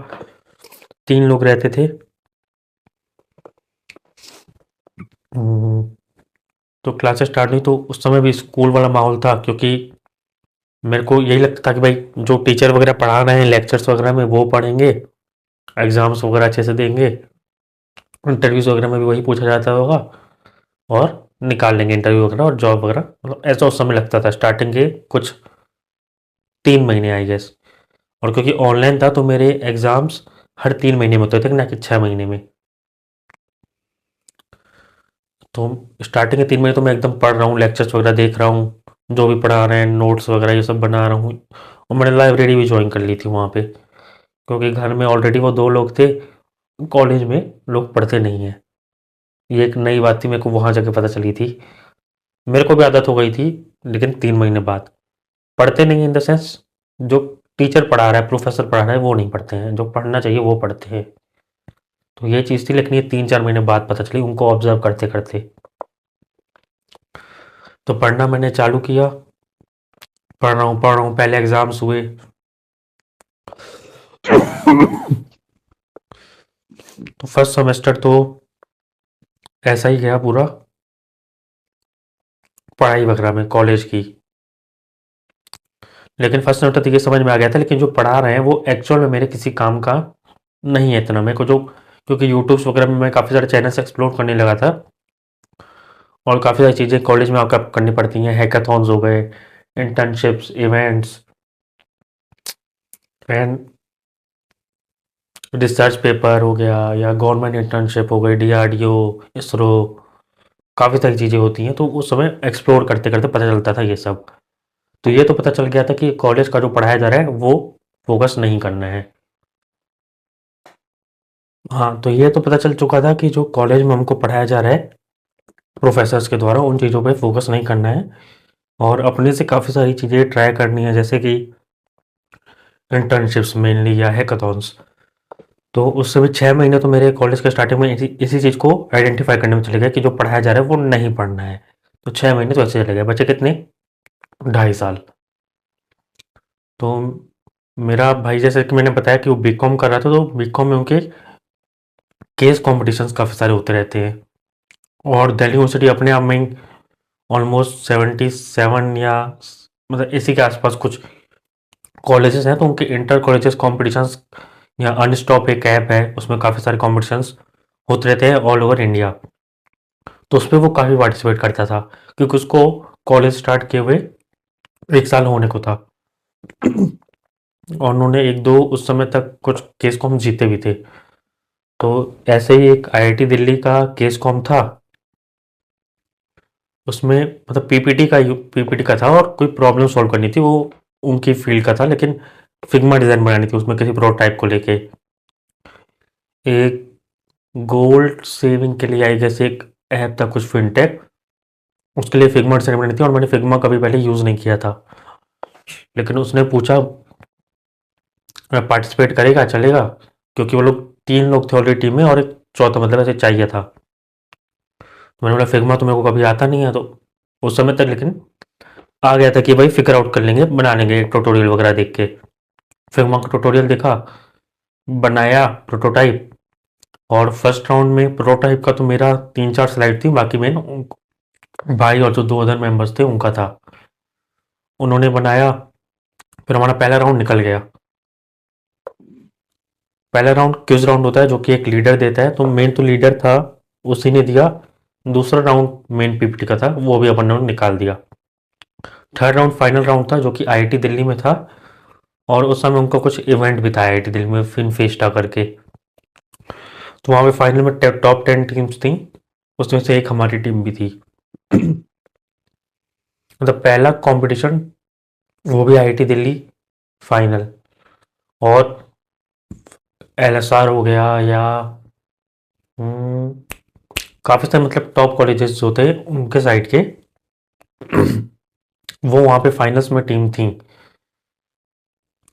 3 लोग रहते थे। हम्म, तो क्लासेस स्टार्ट हुई तो उस समय भी स्कूल वाला माहौल था, क्योंकि मेरे को यही लगता था कि भाई जो टीचर वगैरह पढ़ा रहे हैं लेक्चर्स वगैरह में वो पढ़ेंगे, एग्जाम्स वगैरह अच्छे से देंगे, इंटरव्यूज वगैरह में भी वही पूछा जाता होगा, और निकाल लेंगे इंटरव्यू वगैरह और जॉब वगैरह, मतलब ऐसा उस समय लगता था स्टार्टिंग के कुछ 3 महीने आई गेस। और क्योंकि ऑनलाइन था तो मेरे एग्ज़ाम्स हर 3 महीने में होते थे, ना कि 6 महीने में। तो स्टार्टिंग के 3 महीने तो मैं एकदम पढ़ रहा हूँ, लेक्चर्स वगैरह देख रहा हूँ, जो भी पढ़ा रहे हैं नोट्स वगैरह ये सब बना रहा हूँ, और मैंने लाइब्रेरी भी ज्वाइन कर ली थी वहाँ पे, क्योंकि घर में ऑलरेडी वो 2 लोग थे, कॉलेज में लोग पढ़ते नहीं हैं। ये एक नई बात थी, मेरे को वहाँ जाके पता चली थी। मेरे को भी आदत हो गई थी, लेकिन 3 महीने बाद। पढ़ते नहीं इन द सेंस जो टीचर पढ़ा रहा है, प्रोफेसर पढ़ा रहा है, वो नहीं पढ़ते हैं, जो पढ़ना चाहिए वो पढ़ते हैं। तो ये चीज़ थी, लेकिन ये 3-4 महीने बाद पता चली उनको ऑब्ज़र्व करते-करते। तो पढ़ना मैंने चालू किया, पढ़ रहा हूँ, पहले एग्ज़ाम्स हुए। तो फर्स्ट सेमेस्टर तो ऐसा ही गया पूरा, पढ़ाई वगैरह में कॉलेज की। लेकिन फर्स्ट सेमेस्टर तक ये समझ में आ गया था, लेकिन जो पढ़ा रहे हैं वो एक्चुअल में मेरे किसी काम का नहीं है इतना। मेरे को जो, क्योंकि यूट्यूब्स वगैरह में मैं काफ़ी सारे चैनल्स एक्सप्लोर करने लगा था, और काफ़ी सारी चीज़ें कॉलेज में आपको करनी पड़ती हैं, हैकाथॉन्स हो गए, internships, events and research paper हो गया, या गवर्नमेंट इंटर्नशिप हो गई, डीआरडीओ, इसरो, काफ़ी सारी चीज़ें होती हैं। तो उस समय एक्सप्लोर करते करते पता चलता था ये सब। तो ये तो पता चल गया था कि कॉलेज का जो पढ़ाया जा रहा है वो फोकस नहीं करना है। हाँ, तो ये तो पता चल चुका था कि जो कॉलेज में हमको पढ़ाया जा रहा है प्रोफेसर्स के द्वारा, उन चीज़ों पे फोकस नहीं करना है, और अपने से काफ़ी सारी चीज़ें ट्राई करनी है, जैसे कि इंटर्नशिप्स मेनली या हैकाथॉन्स। तो उस समय 6 महीने तो मेरे कॉलेज के स्टार्टिंग में इसी चीज़ को आइडेंटिफाई करने में चले गए कि जो पढ़ाया जा रहा है वो नहीं पढ़ना है। तो 6 महीने तो ऐसे चले गए, बचे कितने, 2.5 साल। तो मेरा भाई, जैसे कि मैंने बताया कि वो बीकॉम कर रहा था, तो बीकॉम में उनके केस कॉम्पिटिशन्स काफ़ी सारे होते रहते हैं, और दिल्ली यूनिवर्सिटी अपने आप में ऑलमोस्ट 77 या मतलब इसी के आसपास कुछ कॉलेजेस हैं। तो उनके इंटर कॉलेजेस कॉम्पिटिशन्स, या अनस्टॉप एक ऐप है, उसमें काफ़ी सारे कॉम्पिटिशन्स होते रहते हैं ऑल ओवर इंडिया। तो उसमें वो काफ़ी पार्टिसिपेट करता था, क्योंकि उसको कॉलेज स्टार्ट किए हुए 1 साल होने को था, और उन्होंने 1-2 उस समय तक कुछ केस कॉम जीते भी थे। तो ऐसे ही एक आईआईटी दिल्ली का केस कॉम था, उसमें मतलब पीपीटी का था, और कोई प्रॉब्लम सॉल्व करनी थी, वो उनकी फील्ड का था, लेकिन फिग्मा डिज़ाइन बनानी थी उसमें किसी प्रोटोटाइप को लेके। एक गोल्ड सेविंग के लिए आई गेस एक ऐप था कुछ फिनटेक, उसके लिए फिग्मा डिज़ाइन बनानी थी, और मैंने फिग्मा कभी पहले यूज़ नहीं किया था। लेकिन उसने पूछा पार्टिसिपेट करेगा, चलेगा, क्योंकि वो लोग 3 लोग थे ऑलरेडी टीम में, और एक चौथा मतलब ऐसे चाहिए था। तो मैंने बोला फिग्मा तो मेरे को कभी आता नहीं है, तो उस समय तक लेकिन आ गया था कि भाई फिगर आउट कर लेंगे, बना लेंगे एक ट्यूटोरियल वगैरह देख के। फिग्मा का ट्यूटोरियल देखा, बनाया प्रोटोटाइप, और फर्स्ट राउंड में प्रोटोटाइप का तो मेरा 3-4 स्लाइड थी, बाकी में भाई और जो 2 अदर मेंबर्स थे उनका था, उन्होंने बनाया। फिर हमारा पहला राउंड निकल गया। पहला राउंड क्विज राउंड होता है, जो कि एक लीडर देता है, तो मेन तो लीडर था, उसी ने दिया। दूसरा राउंड मेन पीपीटी का था, वो भी अपन ने निकाल दिया। थर्ड राउंड फाइनल राउंड था, जो कि आईआईटी दिल्ली में था, और उस समय उनका कुछ इवेंट भी था आईआईटी दिल्ली में, फिन फेस्टा करके। तो वहाँ पे फाइनल में टॉप 10 टीम्स थी, उसमें से एक हमारी टीम भी थी। मतलब पहला कंपटीशन, वो भी आईआईटी दिल्ली फाइनल, और एलएसआर हो गया, या काफ़ी सारे मतलब टॉप कॉलेजेस जो थे उनके साइड के, वो वहाँ पे फाइनल्स में टीम थी,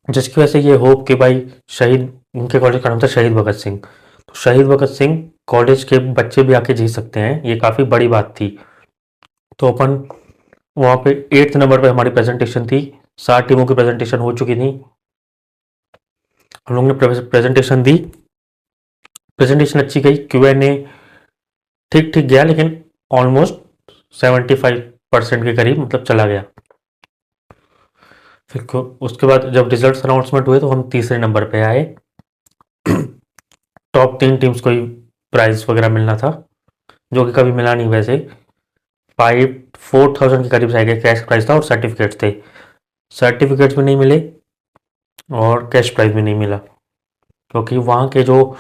जिसकी वजह से ये होप कि भाई शहीद, उनके कॉलेज का नाम था शहीद भगत सिंह, तो शहीद भगत सिंह कॉलेज के बच्चे भी आके जीत सकते हैं, ये काफ़ी बड़ी बात थी। तो अपन वहाँ पे 8th नंबर पे हमारी प्रेजेंटेशन थी, 7 टीमों की प्रेजेंटेशन हो चुकी थी, हम लोग ने प्रेजेंटेशन दी, प्रेजेंटेशन अच्छी गई, क्यूएनए ठीक ठीक गया, लेकिन ऑलमोस्ट 75% के करीब मतलब चला गया। फिर उसके बाद जब रिजल्ट अनाउंसमेंट हुए, तो हम तीसरे नंबर पे आए। टॉप 3 टीम्स को ही प्राइज वगैरह मिलना था, जो कि कभी मिला नहीं वैसे। 4,000 के करीब जाएगा कैश प्राइस था, और सर्टिफिकेट्स थे, सर्टिफिकेट्स भी नहीं मिले, और कैश प्राइज भी नहीं मिला, क्योंकि वहाँ के जो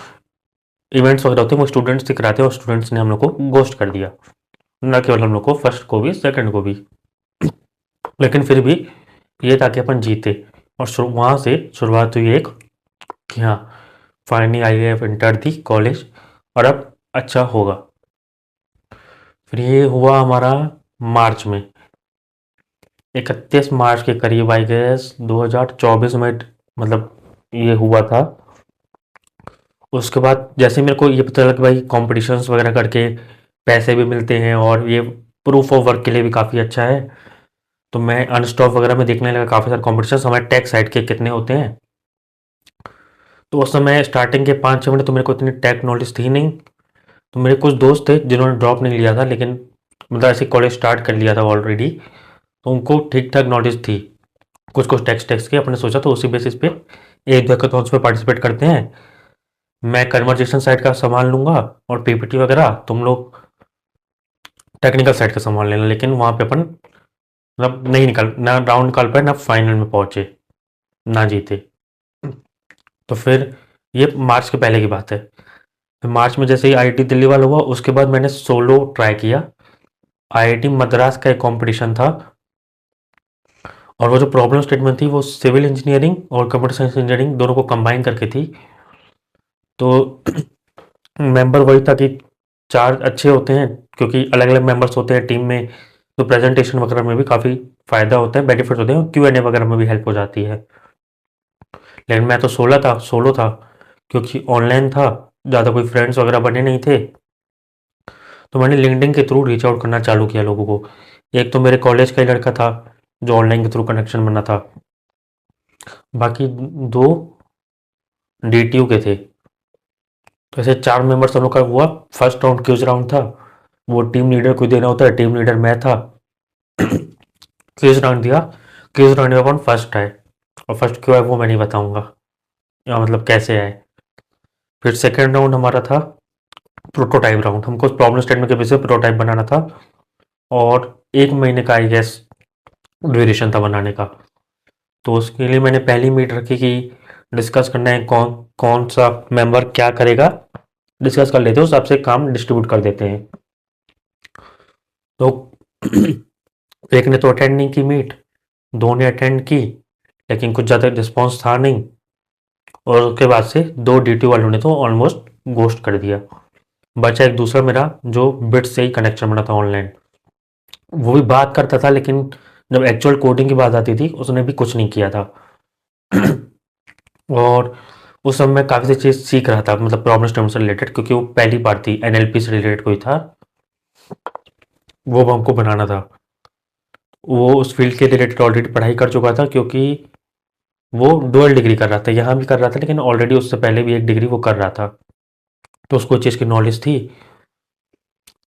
इवेंट्स वगैरह होते हैं वो स्टूडेंट्स से कराते हैं, और स्टूडेंट्स ने हम लोग को गोस्ट कर दिया, न केवल हम लोग को, फर्स्ट को भी सेकंड को भी। लेकिन फिर भी ये था कि अपन जीते, और वहाँ से शुरुआत हुई एक कि हाँ finally I have inter the college, और अब अच्छा होगा। फिर ये हुआ हमारा मार्च में, 31 मार्च के करीब आई गेस 2024 में, मतलब ये हुआ था। उसके बाद जैसे मेरे को ये पता लगा कि भाई कॉम्पिटिशन्स वगैरह करके पैसे भी मिलते हैं और ये प्रूफ ऑफ वर्क के लिए भी काफ़ी अच्छा है, तो मैं अनस्टॉप वगैरह में देखने लगा काफ़ी सारे कॉम्पिटिशन्स हमारे टेक साइड के कितने होते हैं। तो उस समय स्टार्टिंग के 5-6 महीने तो मेरे को इतनी टेक नॉलेज थी नहीं। तो मेरे कुछ दोस्त थे जिन्होंने ड्रॉप नहीं लिया था, लेकिन मतलब ऐसे कॉलेज स्टार्ट कर लिया था ऑलरेडी, तो उनको ठीक ठाक नॉलेज थी कुछ कुछ टेक्स्ट टेक्स्ट की। अपने सोचा तो उसी बेसिस पे एक दो हैकाथॉन्स पे पार्टिसिपेट करते हैं। मैं कन्वर्जेशन साइड का संभाल लूँगा और पीपीटी वगैरह तुम लोग टेक्निकल साइड का संभाल लेना। लेकिन वहाँ पे अपन मतलब नहीं निकल ना राउंड निकाल पाए ना फाइनल में पहुँचे ना जीते। तो फिर ये मार्च के पहले की बात है। फिर मार्च में जैसे ही आईआईटी दिल्ली वाला हुआ उसके बाद मैंने सोलो ट्राई किया। आईआईटी मद्रास का एक कंपटीशन था और वो जो प्रॉब्लम स्टेटमेंट थी वो सिविल इंजीनियरिंग और कंप्यूटर साइंस इंजीनियरिंग दोनों को कंबाइन करके थी। तो मेंबर वही था कि 4 अच्छे होते हैं क्योंकि अलग-अलग मेंबर्स होते हैं टीम में, तो प्रेजेंटेशन वगैरह में भी काफ़ी फ़ायदा होता है, बेनिफिट होते हैं, क्यू-एंड-ए वगैरह में भी हेल्प हो जाती है। लेकिन मैं तो सोलो था क्योंकि ऑनलाइन था, ज़्यादा कोई फ्रेंड्स वगैरह बने नहीं थे। तो मैंने लिंक्डइन के थ्रू रीच आउट करना चालू किया लोगों को। एक तो मेरे कॉलेज का ही लड़का था जो ऑनलाइन के थ्रू कनेक्शन बना था, बाकी 2 डीटीयू के थे। तो ऐसे 4 मेंबर्स हम लोग का हुआ। फर्स्ट राउंड क्विज राउंड था, वो टीम लीडर को देना होता है, टीम लीडर मैं था। क्विज राउंड दिया, क्विज राउंड में कौन फर्स्ट आए और फर्स्ट क्यों आए वो मैं नहीं बताऊंगा, या मतलब कैसे आए। फिर सेकेंड राउंड हमारा था प्रोटोटाइप राउंड, हमको प्रॉब्लम स्टेटमेंट के बेसिस पे प्रोटोटाइप बनाना था और 1 महीने का आई गेस ड्यूरेशन था बनाने का। तो उसके लिए मैंने पहली मीट रखी कि डिस्कस करना है कौन कौन सा मेंबर क्या करेगा, डिस्कस कर लेते हैं, उस हिसाब से काम डिस्ट्रीब्यूट कर देते हैं। तो एक ने तो अटेंड नहीं की मीट, 2 ने अटेंड की लेकिन कुछ ज़्यादा रिस्पॉन्स था नहीं, और उसके बाद से 2 डी वालों ने तो ऑलमोस्ट घोस्ट कर दिया। बचा एक दूसरा मेरा जो बिट से ही कनेक्शन बना था ऑनलाइन, वो भी बात करता था लेकिन जब एक्चुअल कोडिंग की बात आती थी उसने भी कुछ नहीं किया था। और उस समय मैं काफ़ी सी चीज़ सीख रहा था, मतलब प्रॉब्लम स्टेटमेंट से रिलेटेड, क्योंकि वो पहली बार थी, एनएलपी से रिलेटेड कोई था, वो हमको बनाना था। वो उस फील्ड के रिलेटेड ऑलरेडी पढ़ाई कर चुका था क्योंकि वो डुअल डिग्री कर रहा था, यहाँ भी कर रहा था लेकिन ऑलरेडी उससे पहले भी एक डिग्री वो कर रहा था, तो उसको चीज़ की नॉलेज थी।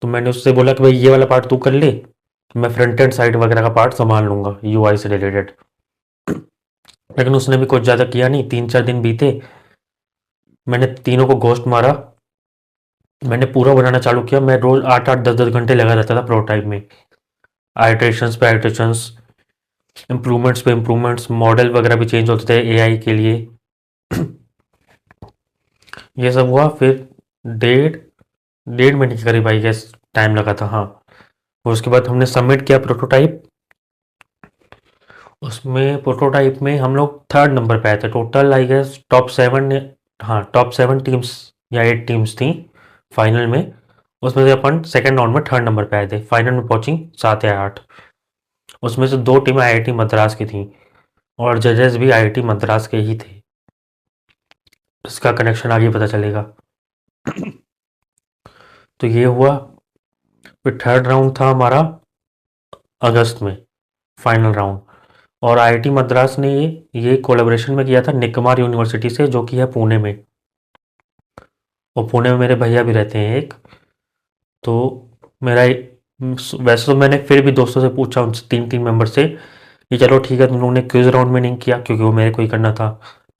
तो मैंने उससे बोला कि भाई ये वाला पार्ट तू कर ले, मैं फ्रंट एंड साइड वगैरह का पार्ट संभाल लूँगा यूआई से रिलेटेड। लेकिन उसने भी कुछ ज़्यादा किया नहीं, 3-4 दिन बीते, मैंने तीनों को घोस्ट मारा, मैंने पूरा बनाना चालू किया। मैं रोज़ 8-8 10-10 घंटे लगा रहता था प्रोटोटाइप में, आइटरेशंस पे आइटरेशंस, इम्प्रूवमेंट्स पे इम्प्रूवमेंट्स, मॉडल वगैरह भी चेंज होते थे एआई के लिए। ये सब हुआ। फिर डेढ़ डेढ़ महीने के करीब आई गेस टाइम लगा था, हाँ। और उसके बाद हमने सबमिट किया प्रोटोटाइप। उसमें प्रोटोटाइप में हम लोग थर्ड नंबर पे आए थे, टोटल आई गेस टॉप 7, हाँ टॉप 7 टीम्स या 8 टीम्स थी फाइनल में, उसमें से अपन सेकेंड राउंड में थर्ड नंबर पे आए थे, फाइनल में पहुंची 7 या 8। उसमें से 2 टीमें आईआईटी मद्रास की थी और जजेस भी आईआईटी मद्रास के ही थे, इसका कनेक्शन आगे पता चलेगा। तो ये हुआ। फिर थर्ड राउंड था हमारा अगस्त में, फाइनल राउंड। और आईआईटी मद्रास ने ये कोलैबोरेशन में किया था निकमार यूनिवर्सिटी से, जो कि है पुणे में, और पुणे में मेरे भैया भी रहते हैं एक। तो मेरा वैसे तो मैंने फिर भी दोस्तों से पूछा, उनसे 3-3 मेंबर से, कि चलो ठीक है तुम लोगों ने क्विज राउंड में नहीं किया क्योंकि वो मेरे को ही करना था,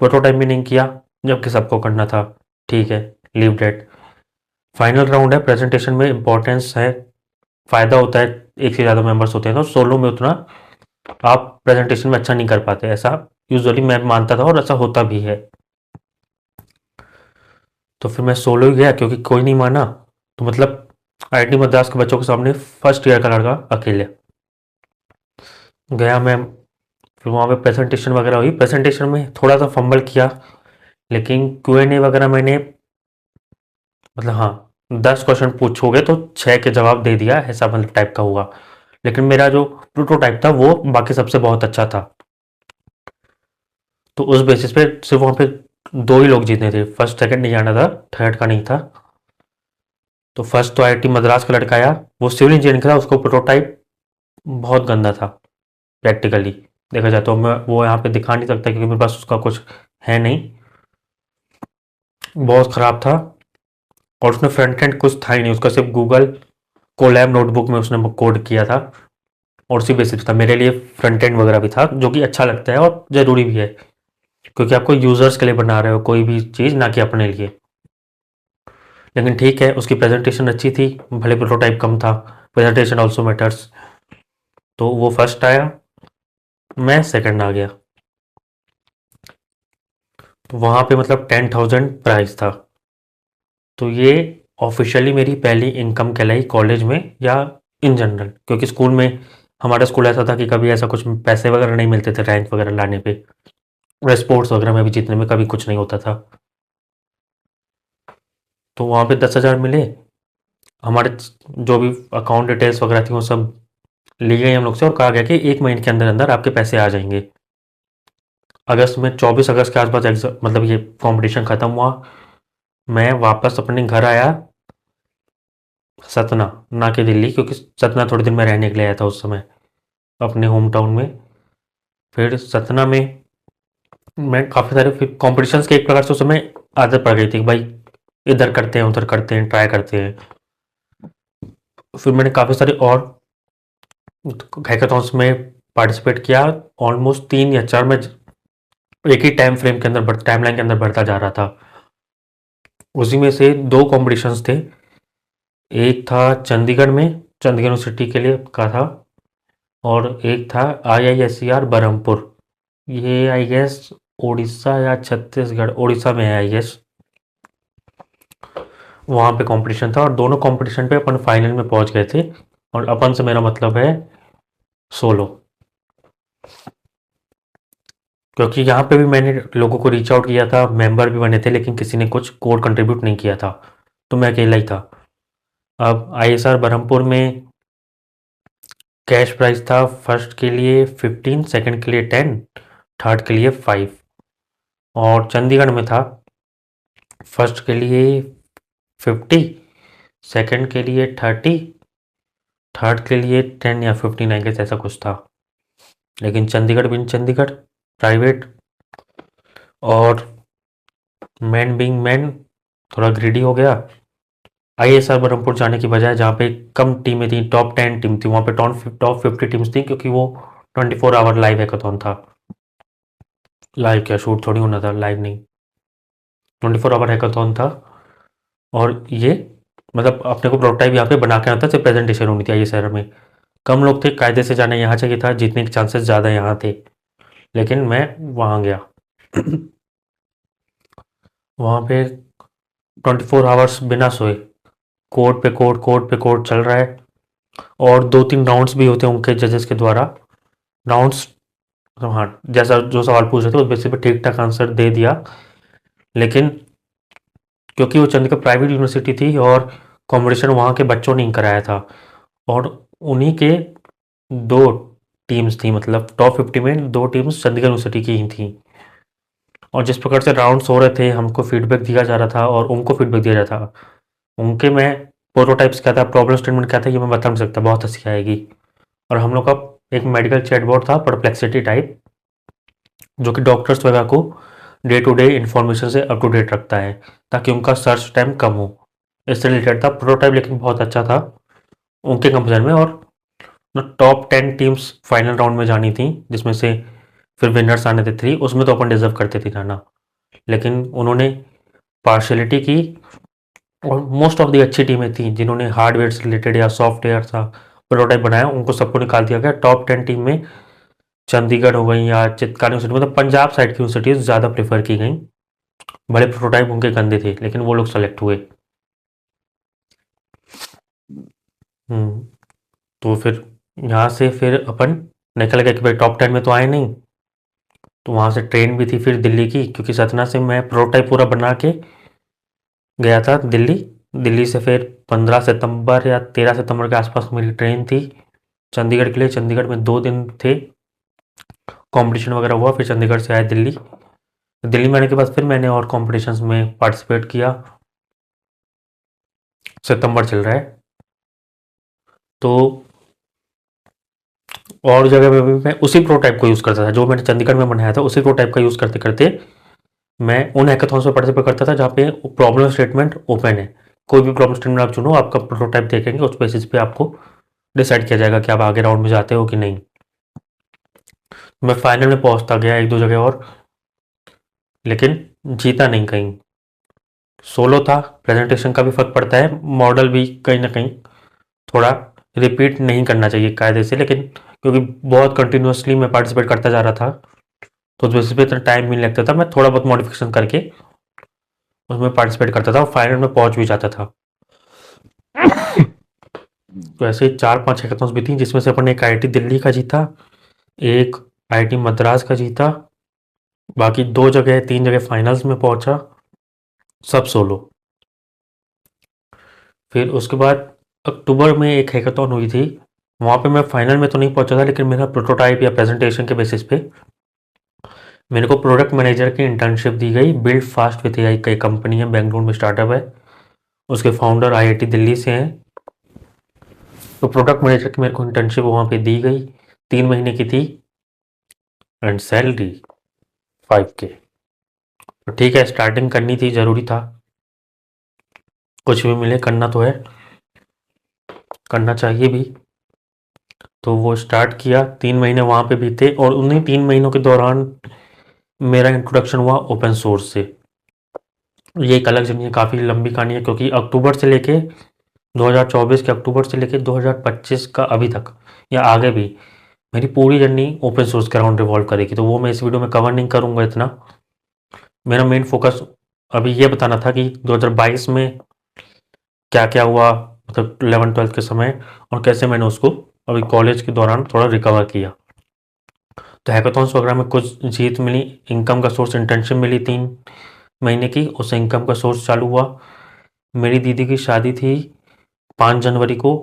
प्रोटोटाइप में नहीं किया जबकि सबको करना था, ठीक है लीव डेट। फाइनल राउंड है, प्रेजेंटेशन में इंपॉर्टेंस है, फ़ायदा होता है, एक से ज़्यादा मेंबर्स होते हैं तो सोलो में उतना आप प्रेजेंटेशन में अच्छा नहीं कर पाते, ऐसा यूजुअली मैं मानता था और ऐसा होता भी है। तो फिर मैं सोलो ही गया क्योंकि कोई नहीं माना, तो मतलब आईआईटी मद्रास के बच्चों के सामने फर्स्ट ईयर का लड़का अकेले गया मैं। फिर वहाँ पे प्रेजेंटेशन वगैरह हुई, प्रेजेंटेशन में थोड़ा सा फंबल किया, लेकिन क्यूएनए वगैरह मैंने, मतलब हाँ 10 क्वेश्चन पूछोगे तो 6 के जवाब दे दिया, ऐसा मतलब टाइप का हुआ। लेकिन मेरा जो प्रोटोटाइप था वो बाकी सबसे बहुत अच्छा था। तो उस बेसिस पे सिर्फ वहाँ पे 2 ही लोग जीते थे, फर्स्ट सेकंड नहीं आना था, थर्ड का नहीं था। तो फर्स्ट तो आईआईटी मद्रास का लड़का आया, वो सिविल इंजीनियरिंग का था, उसको प्रोटोटाइप बहुत गंदा था प्रैक्टिकली देखा जाए तो। मैं वो यहाँ पे दिखा नहीं सकता क्योंकि मेरे पास उसका कुछ है नहीं, बहुत ख़राब था। और उसने फ्रंट एंड कुछ था ही नहीं, उसका सिर्फ गूगल कोलैब नोटबुक में उसने कोड किया था और उसी बेसिस था। मेरे लिए फ्रंट एंड वगैरह भी था जो कि अच्छा लगता है और ज़रूरी भी है, क्योंकि आपको यूज़र्स के लिए बना रहे हो कोई भी चीज़, ना कि अपने लिए। लेकिन ठीक है, उसकी प्रेजेंटेशन अच्छी थी, भले प्रोटोटाइप कम था, प्रेजेंटेशन ऑल्सो मैटर्स। तो वो फर्स्ट आया, मैं सेकंड आ गया। तो वहाँ पे मतलब 10,000 प्राइस था। तो ये ऑफिशियली मेरी पहली इनकम कहलाई कॉलेज में या इन जनरल, क्योंकि स्कूल में हमारा स्कूल ऐसा था कि कभी ऐसा कुछ पैसे वगैरह नहीं मिलते थे रैंक वगैरह लाने पे, और स्पोर्ट्स वगैरह में भी जीतने में कभी कुछ नहीं होता था। तो वहाँ पे 10,000 मिले। हमारे जो भी अकाउंट डिटेल्स वगैरह थी वो सब ली गई हम लोग से और कहा गया कि 1 महीने के अंदर अंदर आपके पैसे आ जाएंगे। अगस्त में 24 अगस्त के आसपास एग्जाम मतलब ये कंपटीशन ख़त्म हुआ। मैं वापस अपने घर आया, सतना, ना कि दिल्ली, क्योंकि सतना थोड़े दिन मैं रहने के लिए आया था उस समय अपने होम टाउन में। फिर सतना में मैं काफ़ी सारे फिर कॉम्पिटिशन्स के एक प्रकार से उस समय आदत पड़ गई थी कि भाई इधर करते हैं उधर करते हैं ट्राई करते हैं। फिर मैंने काफ़ी सारे और हैकाथॉन्स में पार्टिसिपेट किया। ऑलमोस्ट 3 या 4 में एक ही टाइम फ्रेम के अंदर टाइम लाइन के अंदर बढ़ता जा रहा था। उसी में से 2 कॉम्पिटिशन्स थे। एक था चंडीगढ़ में, चंडीगढ़ यूनिवर्सिटी के लिए का था, और एक था IISER बरहमपुर। ये आई गेस उड़ीसा या छत्तीसगढ़, उड़ीसा में है आई गेस। वहाँ पे कंपटीशन था और दोनों कंपटीशन पे अपन फाइनल में पहुँच गए थे। और अपन से मेरा मतलब है सोलो, क्योंकि यहाँ पे भी मैंने लोगों को रीच आउट किया था, मेंबर भी बने थे, लेकिन किसी ने कुछ कोड कंट्रीब्यूट नहीं किया था, तो मैं अकेला ही था। अब ISR बरहमपुर में कैश प्राइस था फर्स्ट के लिए 15, सेकंड के लिए 10, थर्ड के लिए 5। और चंडीगढ़ में था फर्स्ट के लिए 50, सेकंड के लिए 30, थर्ड के लिए 10 या 15 आई गेस ऐसा कुछ था। लेकिन चंडीगढ़ बिन चंडीगढ़ प्राइवेट, और मैन बिंग मैन थोड़ा ग्रीडी हो गया। ISR बरहमपुर जाने की बजाय जहाँ पे कम टीमें थी, टॉप 10 टीम थी, वहाँ पे टॉप 50 टीम्स थी, क्योंकि वो 24 आवर लाइव हैकाथॉन था। लाइव क्या, शूट थोड़ी होना था, लाइव नहीं, 24 आवर हैकाथॉन था। और ये मतलब अपने को प्रोटोटाइप यहाँ पे बना के आना था, सिर्फ प्रेजेंटेशन होनी थी ISR में। कम लोग थे, कायदे से जाना यहाँ चाहिए था, जीतने के चांसेस ज़्यादा यहाँ थे, लेकिन मैं वहाँ गया। वहाँ पे 24 आवर्स बिना सोए कोड पे कोड, कोड पे कोड चल रहा है। और 2-3 राउंड्स भी होते हैं उनके जजेस के द्वारा। राउंड्स, हाँ, जैसा जो सवाल पूछ रहे थे उस बेसिस पे ठीक ठाक आंसर दे दिया। लेकिन क्योंकि वो चंडीगढ़ प्राइवेट यूनिवर्सिटी थी और कंपटीशन वहाँ के बच्चों ने ही कराया था, और उन्हीं के 2 टीम्स थी, मतलब टॉप 50 में 2 टीम्स चंडीगढ़ यूनिवर्सिटी की ही थी। और जिस प्रकार से राउंड्स हो रहे थे, हमको फीडबैक दिया जा रहा था और उनको फीडबैक दिया जा रहा था। उनके में प्रोटोटाइप्स क्या था, प्रॉब्लम स्टेटमेंट क्या था, ये मैं बता नहीं सकता, बहुत हंसी आएगी। और हम लोग का एक मेडिकल चैटबॉट था, परप्लेक्सिटी टाइप, जो कि डॉक्टर्स वगैरह को डे टू डे इंफॉर्मेशन से अप टू डेट रखता है, ताकि उनका सर्च टाइम कम हो। इससे रिलेटेड था प्रोटोटाइप, लेकिन बहुत अच्छा था उनके कंपेरिजन में। और टॉप 10 टीम्स फाइनल राउंड में जानी थी, जिसमें से फिर विनर्स आने थे 3, उसमें तो अपन डिजर्व करते थे जाना। लेकिन उन्होंने पार्शलिटी की, और मोस्ट ऑफ द अच्छी टीमें थी जिन्होंने हार्डवेयर से रिलेटेड या सॉफ्टवेयर सा प्रोटोटाइप बनाया, उनको सबको निकाल दिया गया। टॉप 10 टीम में चंडीगढ़ हो गई या चित्तौड़गढ़ यूनिवर्सिटी, मतलब पंजाब साइड की यूनिवर्सिटीज़ ज़्यादा प्रेफर की गई। बड़े प्रोटोटाइप उनके गंदे थे, लेकिन वो लोग सेलेक्ट हुए। हम्म, तो फिर यहाँ से फिर अपन निकल गए कि भाई टॉप 10 में तो आए नहीं। तो वहाँ से ट्रेन भी थी फिर दिल्ली की, क्योंकि सतना से मैं प्रोटोटाइप पूरा बना के गया था दिल्ली। दिल्ली से फिर 15 सितंबर या 13 सितंबर के आसपास मेरी ट्रेन थी। चंडीगढ़ के लिए। चंडीगढ़ में 2 दिन थे, कॉम्पिटिशन वगैरह हुआ, फिर चंडीगढ़ से आए दिल्ली। दिल्ली में आने के बाद फिर मैंने और कॉम्पिटिशन्स में पार्टिसिपेट किया। सितंबर चल रहा है, तो और जगह पे भी मैं उसी प्रोटाइप को यूज़ करता था जो मैंने चंडीगढ़ में बनाया था। उसी प्रोटाइप का यूज़ करते करते मैं उन हैकाथॉन्स में पार्टिसिपेट करता था जहाँ पे प्रॉब्लम स्टेटमेंट ओपन है। कोई भी प्रॉब्लम स्टेटमेंट आप चुनो, आपका प्रोटोटाइप देखेंगे, उस बेसिस पे आपको डिसाइड किया जाएगा कि आप आगे राउंड में जाते हो कि नहीं। मैं फाइनल में पहुंचता गया 1-2 जगह और, लेकिन जीता नहीं कहीं। सोलो था, प्रेजेंटेशन का भी फ़र्क पड़ता है, मॉडल भी कहीं ना कहीं थोड़ा रिपीट नहीं करना चाहिए कायदे से, लेकिन क्योंकि बहुत कंटिन्यूसली मैं पार्टिसिपेट करता जा रहा था तो उस बेसिस पे इतना टाइम भी नहीं लगता था। मैं थोड़ा बहुत मॉडिफिकेशन करके उसमें पार्टिसिपेट करता था और फाइनल में पहुंच भी जाता था। तो ऐसे 4-5 हैकाथॉन्स भी थी जिसमें से अपन ने एक आईआईटी दिल्ली का जीता, एक आईआईटी मद्रास का जीता, बाकी 2 जगह 3 जगह फाइनल्स में पहुंचा, सब सोलो। फिर उसके बाद अक्टूबर में एक हैकाथॉन हुई थी, वहाँ पे मैं फाइनल में तो नहीं पहुंचा था, लेकिन मेरा प्रोटोटाइप या प्रेजेंटेशन के बेसिस पे मेरे को प्रोडक्ट मैनेजर की इंटर्नशिप दी गई। बिल्ड फास्ट विथ एआई कई कंपनी है, बेंगलुरु में स्टार्टअप है, उसके फाउंडर आईआईटी दिल्ली से हैं। तो प्रोडक्ट मैनेजर की मेरे को इंटर्नशिप वहाँ पे दी गई, 3 महीने की थी, एंड सैलरी 5K। तो ठीक है, स्टार्टिंग करनी थी, ज़रूरी था, कुछ भी मिले करना तो है, करना चाहिए भी। तो वो स्टार्ट किया, 3 महीने वहाँ पे बीते और उन्हीं 3 महीनों के दौरान मेरा इंट्रोडक्शन हुआ ओपन सोर्स से। ये एक अलग जर्नी है, काफ़ी लंबी कहानी है, क्योंकि अक्टूबर से लेके 2024 के अक्टूबर से लेके 2025 का अभी तक या आगे भी मेरी पूरी जर्नी ओपन सोर्स के अराउंड रिवॉल्व करेगी। तो वो मैं इस वीडियो में कवर नहीं करूँगा इतना। मेरा मेन फोकस अभी ये बताना था कि 2022 में क्या क्या हुआ, मतलब 11th-12th के समय, और कैसे मैंने उसको अभी कॉलेज के दौरान थोड़ा रिकवर किया। तो हैकाथॉन्स वगैरह में कुछ जीत मिली, इनकम का सोर्स इंटर्नशिप मिली 3 महीने की, उससे इनकम का सोर्स चालू हुआ। मेरी दीदी की शादी थी 5 जनवरी को,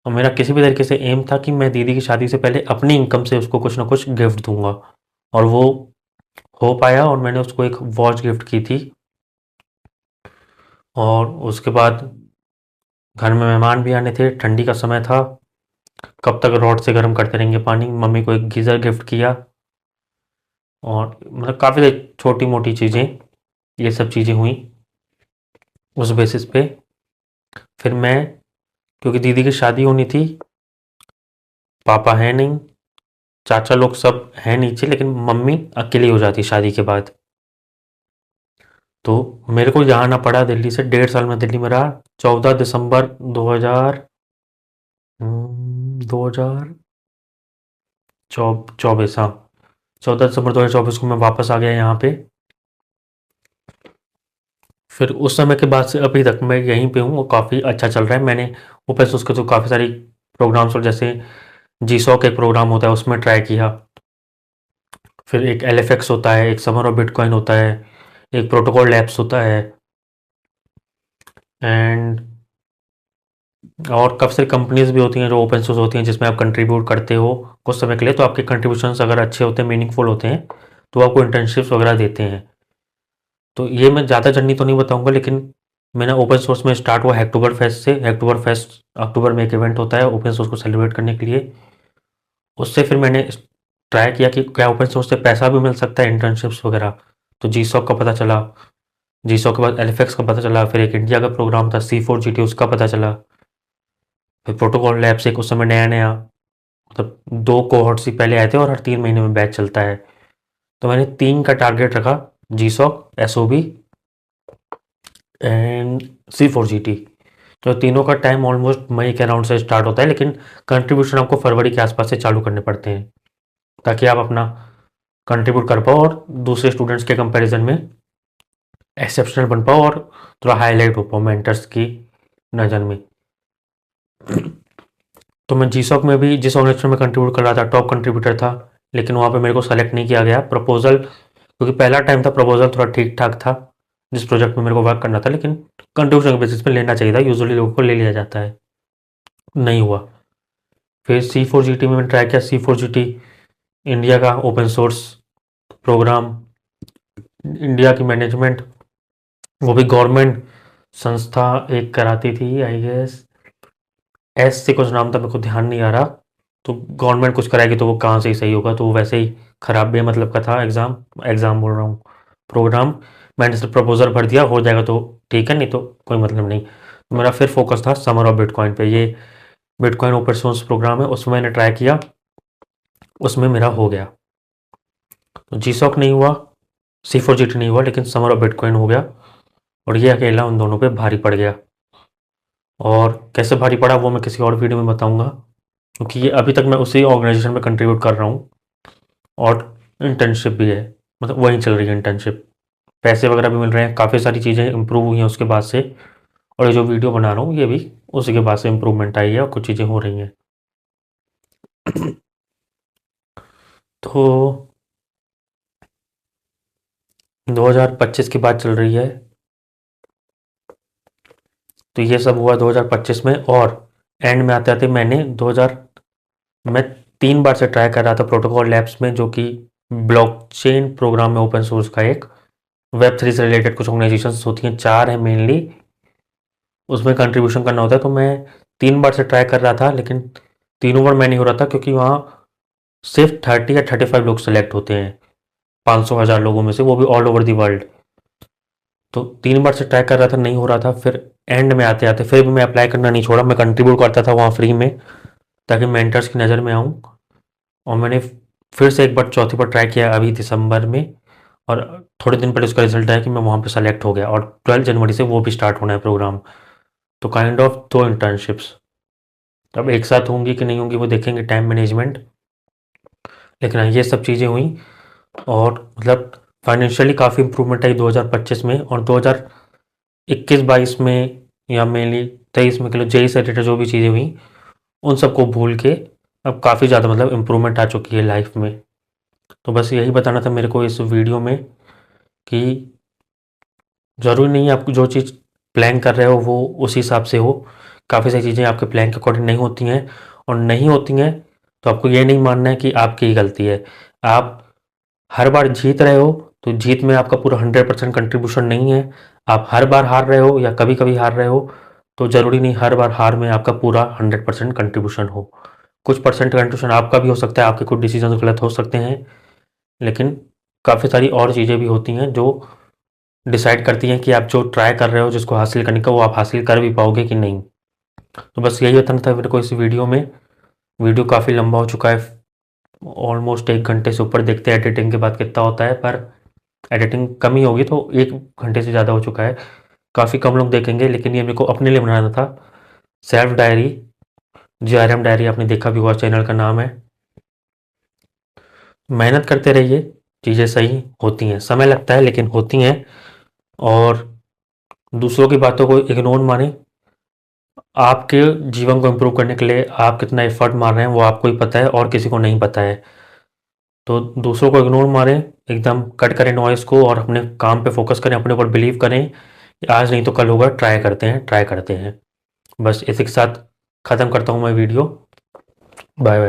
और मेरा किसी भी तरीके से एम था कि मैं दीदी की शादी से पहले अपनी इनकम से उसको कुछ ना कुछ गिफ्ट दूंगा, और वो हो पाया, और मैंने उसको एक वॉच गिफ्ट की थी। और उसके बाद घर में मेहमान भी आने थे, ठंडी का समय था, कब तक रॉड से गर्म करते रहेंगे पानी, मम्मी को एक गीज़र गिफ्ट किया। और मतलब काफ़ी छोटी मोटी चीज़ें, ये सब चीज़ें हुई उस बेसिस पे। फिर मैं, क्योंकि दीदी की शादी होनी थी, पापा है नहीं, चाचा लोग सब हैं नीचे, लेकिन मम्मी अकेली हो जाती शादी के बाद, तो मेरे को यहाँ आना पड़ा दिल्ली से। 1.5 साल में दिल्ली में रहा। 14 दिसंबर 2024, हाँ, 14 दिसंबर 2024 को मैं वापस आ गया यहाँ पे। फिर उस समय के बाद से अभी तक मैं यहीं पे हूँ और काफ़ी अच्छा चल रहा है। मैंने ओपन सोर्स के तो काफ़ी सारी प्रोग्राम्स, और जैसे जीसॉक एक प्रोग्राम होता है उसमें ट्राई किया, फिर एक LFX होता है, एक समर ऑफ बिटकॉइन होता है, एक प्रोटोकॉल लैब्स होता है, एंड और काफ़ी सारी कंपनीज भी होती हैं जो ओपन सोर्स होती हैं जिसमें आप कंट्रीब्यूट करते हो कुछ समय के लिए। तो आपके कंट्रीब्यूशंस अगर अच्छे होते हैं, मीनिंगफुल होते हैं, तो आपको इंटर्नशिप्स वगैरह देते हैं। तो ये मैं ज़्यादा जर्नी तो नहीं बताऊंगा, लेकिन मैंने ओपन सोर्स में स्टार्ट हुआ हैकटोबर फेस्ट से। हैकटोबर फेस्ट अक्टूबर में एक इवेंट होता है ओपन सोर्स को सेलिब्रेट करने के लिए। उससे फिर मैंने ट्राई किया कि क्या ओपन सोर्स से पैसा भी मिल सकता है, इंटर्नशिप्स वगैरह। तो जीसॉक का पता चला, जीसॉक के बाद LFX का पता चला, फिर एक इंडिया का प्रोग्राम था C4GT, उसका पता चला, फिर प्रोटोकॉल लैब्स एक उस समय नया नया, मतलब 2 कोहॉर्ट्स ही पहले आए थे और हर 3 महीने में बैच चलता है। तो मैंने 3 का टारगेट रखा, जीसॉक, SOB एंड C4GT। तो तीनों का टाइम ऑलमोस्ट मई के अराउंड से स्टार्ट होता है, लेकिन कंट्रीब्यूशन आपको फरवरी के आसपास से चालू करने पड़ते हैं ताकि आप अपना कंट्रीब्यूट कर पाओ और दूसरे स्टूडेंट्स के कंपैरिजन में एक्सेप्शनल बन पाओ और थोड़ा हाईलाइट हो पाओ मेंटर्स की नज़र में। तो मैं जीसॉक में भी जिस ऑर्गेनाइजेशन में कंट्रीब्यूट कर रहा था टॉप कंट्रीब्यूटर था, लेकिन वहाँ पे मेरे को सेलेक्ट नहीं किया गया। प्रपोजल, क्योंकि पहला टाइम था, प्रपोजल थोड़ा ठीक ठाक था जिस प्रोजेक्ट में मेरे को वर्क करना था, लेकिन कंट्रीब्यूशन के बेसिस पे लेना चाहिए था, यूजुअली लोगों को ले लिया जाता है, नहीं हुआ। फिर C4GT में मैंने ट्राई किया। C4GT इंडिया का ओपन सोर्स प्रोग्राम, इंडिया की मैनेजमेंट, वो भी गवर्नमेंट संस्था एक कराती थी, आई गेस एस से कुछ नाम था, मेरे को ध्यान नहीं आ रहा। तो गवर्नमेंट कुछ कराएगी तो वो कहाँ से ही सही होगा, तो वो वैसे ही खराब भी मतलब का था एग्ज़ाम, एग्ज़ाम बोल रहा हूँ, प्रोग्राम। मैंने सिर्फ प्रपोजल भर दिया, हो जाएगा तो ठीक है, नहीं तो कोई मतलब नहीं। तो मेरा फिर फोकस था समर ऑफ बिटकॉइन पे। ये बिटकॉइन ओपन सोर्स प्रोग्राम है, उसमें मैंने ट्राई किया, उसमें मेरा हो गया। तो GSOC नहीं हुआ, C4GT नहीं हुआ, लेकिन समर ऑफ बिटकॉइन हो गया। और ये अकेला उन दोनों पे भारी पड़ गया। और कैसे भारी पड़ा वो मैं किसी और वीडियो में बताऊंगा, क्योंकि ये अभी तक मैं उसी ऑर्गेनाइजेशन में कंट्रीब्यूट कर रहा हूँ। और इंटर्नशिप भी है, मतलब वहीं चल रही है इंटर्नशिप, पैसे वगैरह भी मिल रहे हैं, काफ़ी सारी चीज़ें इंप्रूव हुई हैं उसके बाद से। और ये जो वीडियो बना रहा हूँ ये भी उसी के बाद से इम्प्रूवमेंट आई है और कुछ चीज़ें हो रही हैं। तो 2025 की बात चल रही है, तो ये सब हुआ 2025 में। और एंड में आते आते मैं 3 बार से ट्राई कर रहा था प्रोटोकॉल लैब्स में, जो कि ब्लॉकचेन प्रोग्राम में ओपन सोर्स का एक Web3 से रिलेटेड कुछ ऑर्गेनाइजेशंस होती हैं, 4 हैं मेनली, उसमें कंट्रीब्यूशन करना होता है। तो मैं 3 बार से ट्राई कर रहा था, लेकिन तीनों बार मैं नहीं हो रहा था, क्योंकि वहाँ सिर्फ 30 या 35 लोग सेलेक्ट होते हैं 500,000 लोगों में से, वो भी ऑल ओवर दी वर्ल्ड। तो 3 बार से ट्राई कर रहा था, नहीं हो रहा था। फिर एंड में आते आते फिर भी मैं अप्लाई करना नहीं छोड़ा, मैं कंट्रीब्यूट करता था वहाँ फ्री में, ताकि मेंटर्स की नज़र में आऊँ। और मैंने फिर से एक बार चौथी बार ट्राई किया अभी दिसंबर में, और थोड़े दिन पहले उसका रिजल्ट आया कि मैं वहाँ पे सेलेक्ट हो गया। और 12 जनवरी से वो भी स्टार्ट होना है प्रोग्राम। तो काइंड ऑफ 2 इंटर्नशिप्स अब एक साथ होंगी कि नहीं होंगी वो देखेंगे, टाइम मैनेजमेंट। लेकिन हाँ, ये सब चीज़ें हुई। और मतलब फाइनेंशियली काफ़ी इंप्रूवमेंट आई 2025 में। और 2021-22 में, या मेनली 23 में, के लिए जेई से रिलेटेड जो भी चीज़ें हुई उन सबको भूल के अब काफ़ी ज़्यादा मतलब इम्प्रूवमेंट आ चुकी है लाइफ में। तो बस यही बताना था मेरे को इस वीडियो में, कि ज़रूरी नहीं है आपको जो चीज़ प्लान कर रहे हो वो उसी हिसाब से हो। काफ़ी सारी चीज़ें आपके प्लान के अकॉर्डिंग नहीं होती हैं, और नहीं होती हैं तो आपको ये नहीं मानना है कि आपकी ही गलती है। आप हर बार जीत रहे हो तो जीत में आपका पूरा 100% कंट्रीब्यूशन नहीं है। आप हर बार हार रहे हो या कभी कभी हार रहे हो, तो ज़रूरी नहीं हर बार हार में आपका पूरा 100% कंट्रीब्यूशन हो। कुछ परसेंट कंट्रीब्यूशन आपका भी हो सकता है, आपके कुछ डिसीजन गलत हो सकते हैं, लेकिन काफ़ी सारी और चीज़ें भी होती हैं जो डिसाइड करती हैं कि आप जो ट्राई कर रहे हो, जिसको हासिल करने का, वो आप हासिल कर भी पाओगे कि नहीं। तो बस यही बताना था मेरे को इस वीडियो में। वीडियो काफ़ी लंबा हो चुका है, ऑलमोस्ट 1 घंटे से ऊपर। देखते हैं एडिटिंग के बाद कितना होता है, पर एडिटिंग कम ही होगी तो 1 घंटे से ज़्यादा हो चुका है। काफ़ी कम लोग देखेंगे, लेकिन ये मेरे को अपने लिए बनाना था। सेल्फ डायरी, JRM डायरी, आपने देखा भी हुआ, चैनल का नाम है। मेहनत करते रहिए, चीज़ें सही होती हैं, समय लगता है लेकिन होती हैं। और दूसरों की बातों को इग्नोर मारें। आपके जीवन को इम्प्रूव करने के लिए आप कितना एफर्ट मार रहे हैं वो आपको ही पता है, और किसी को नहीं पता है। तो दूसरों को इग्नोर मारें, एकदम कट करें नॉइज़ को, और अपने काम पे फोकस करें, अपने ऊपर बिलीव करें कि आज नहीं तो कल होगा। ट्राई करते हैं, ट्राई करते हैं। बस इसी के साथ ख़त्म करता हूँ मैं वीडियो। Bye bye.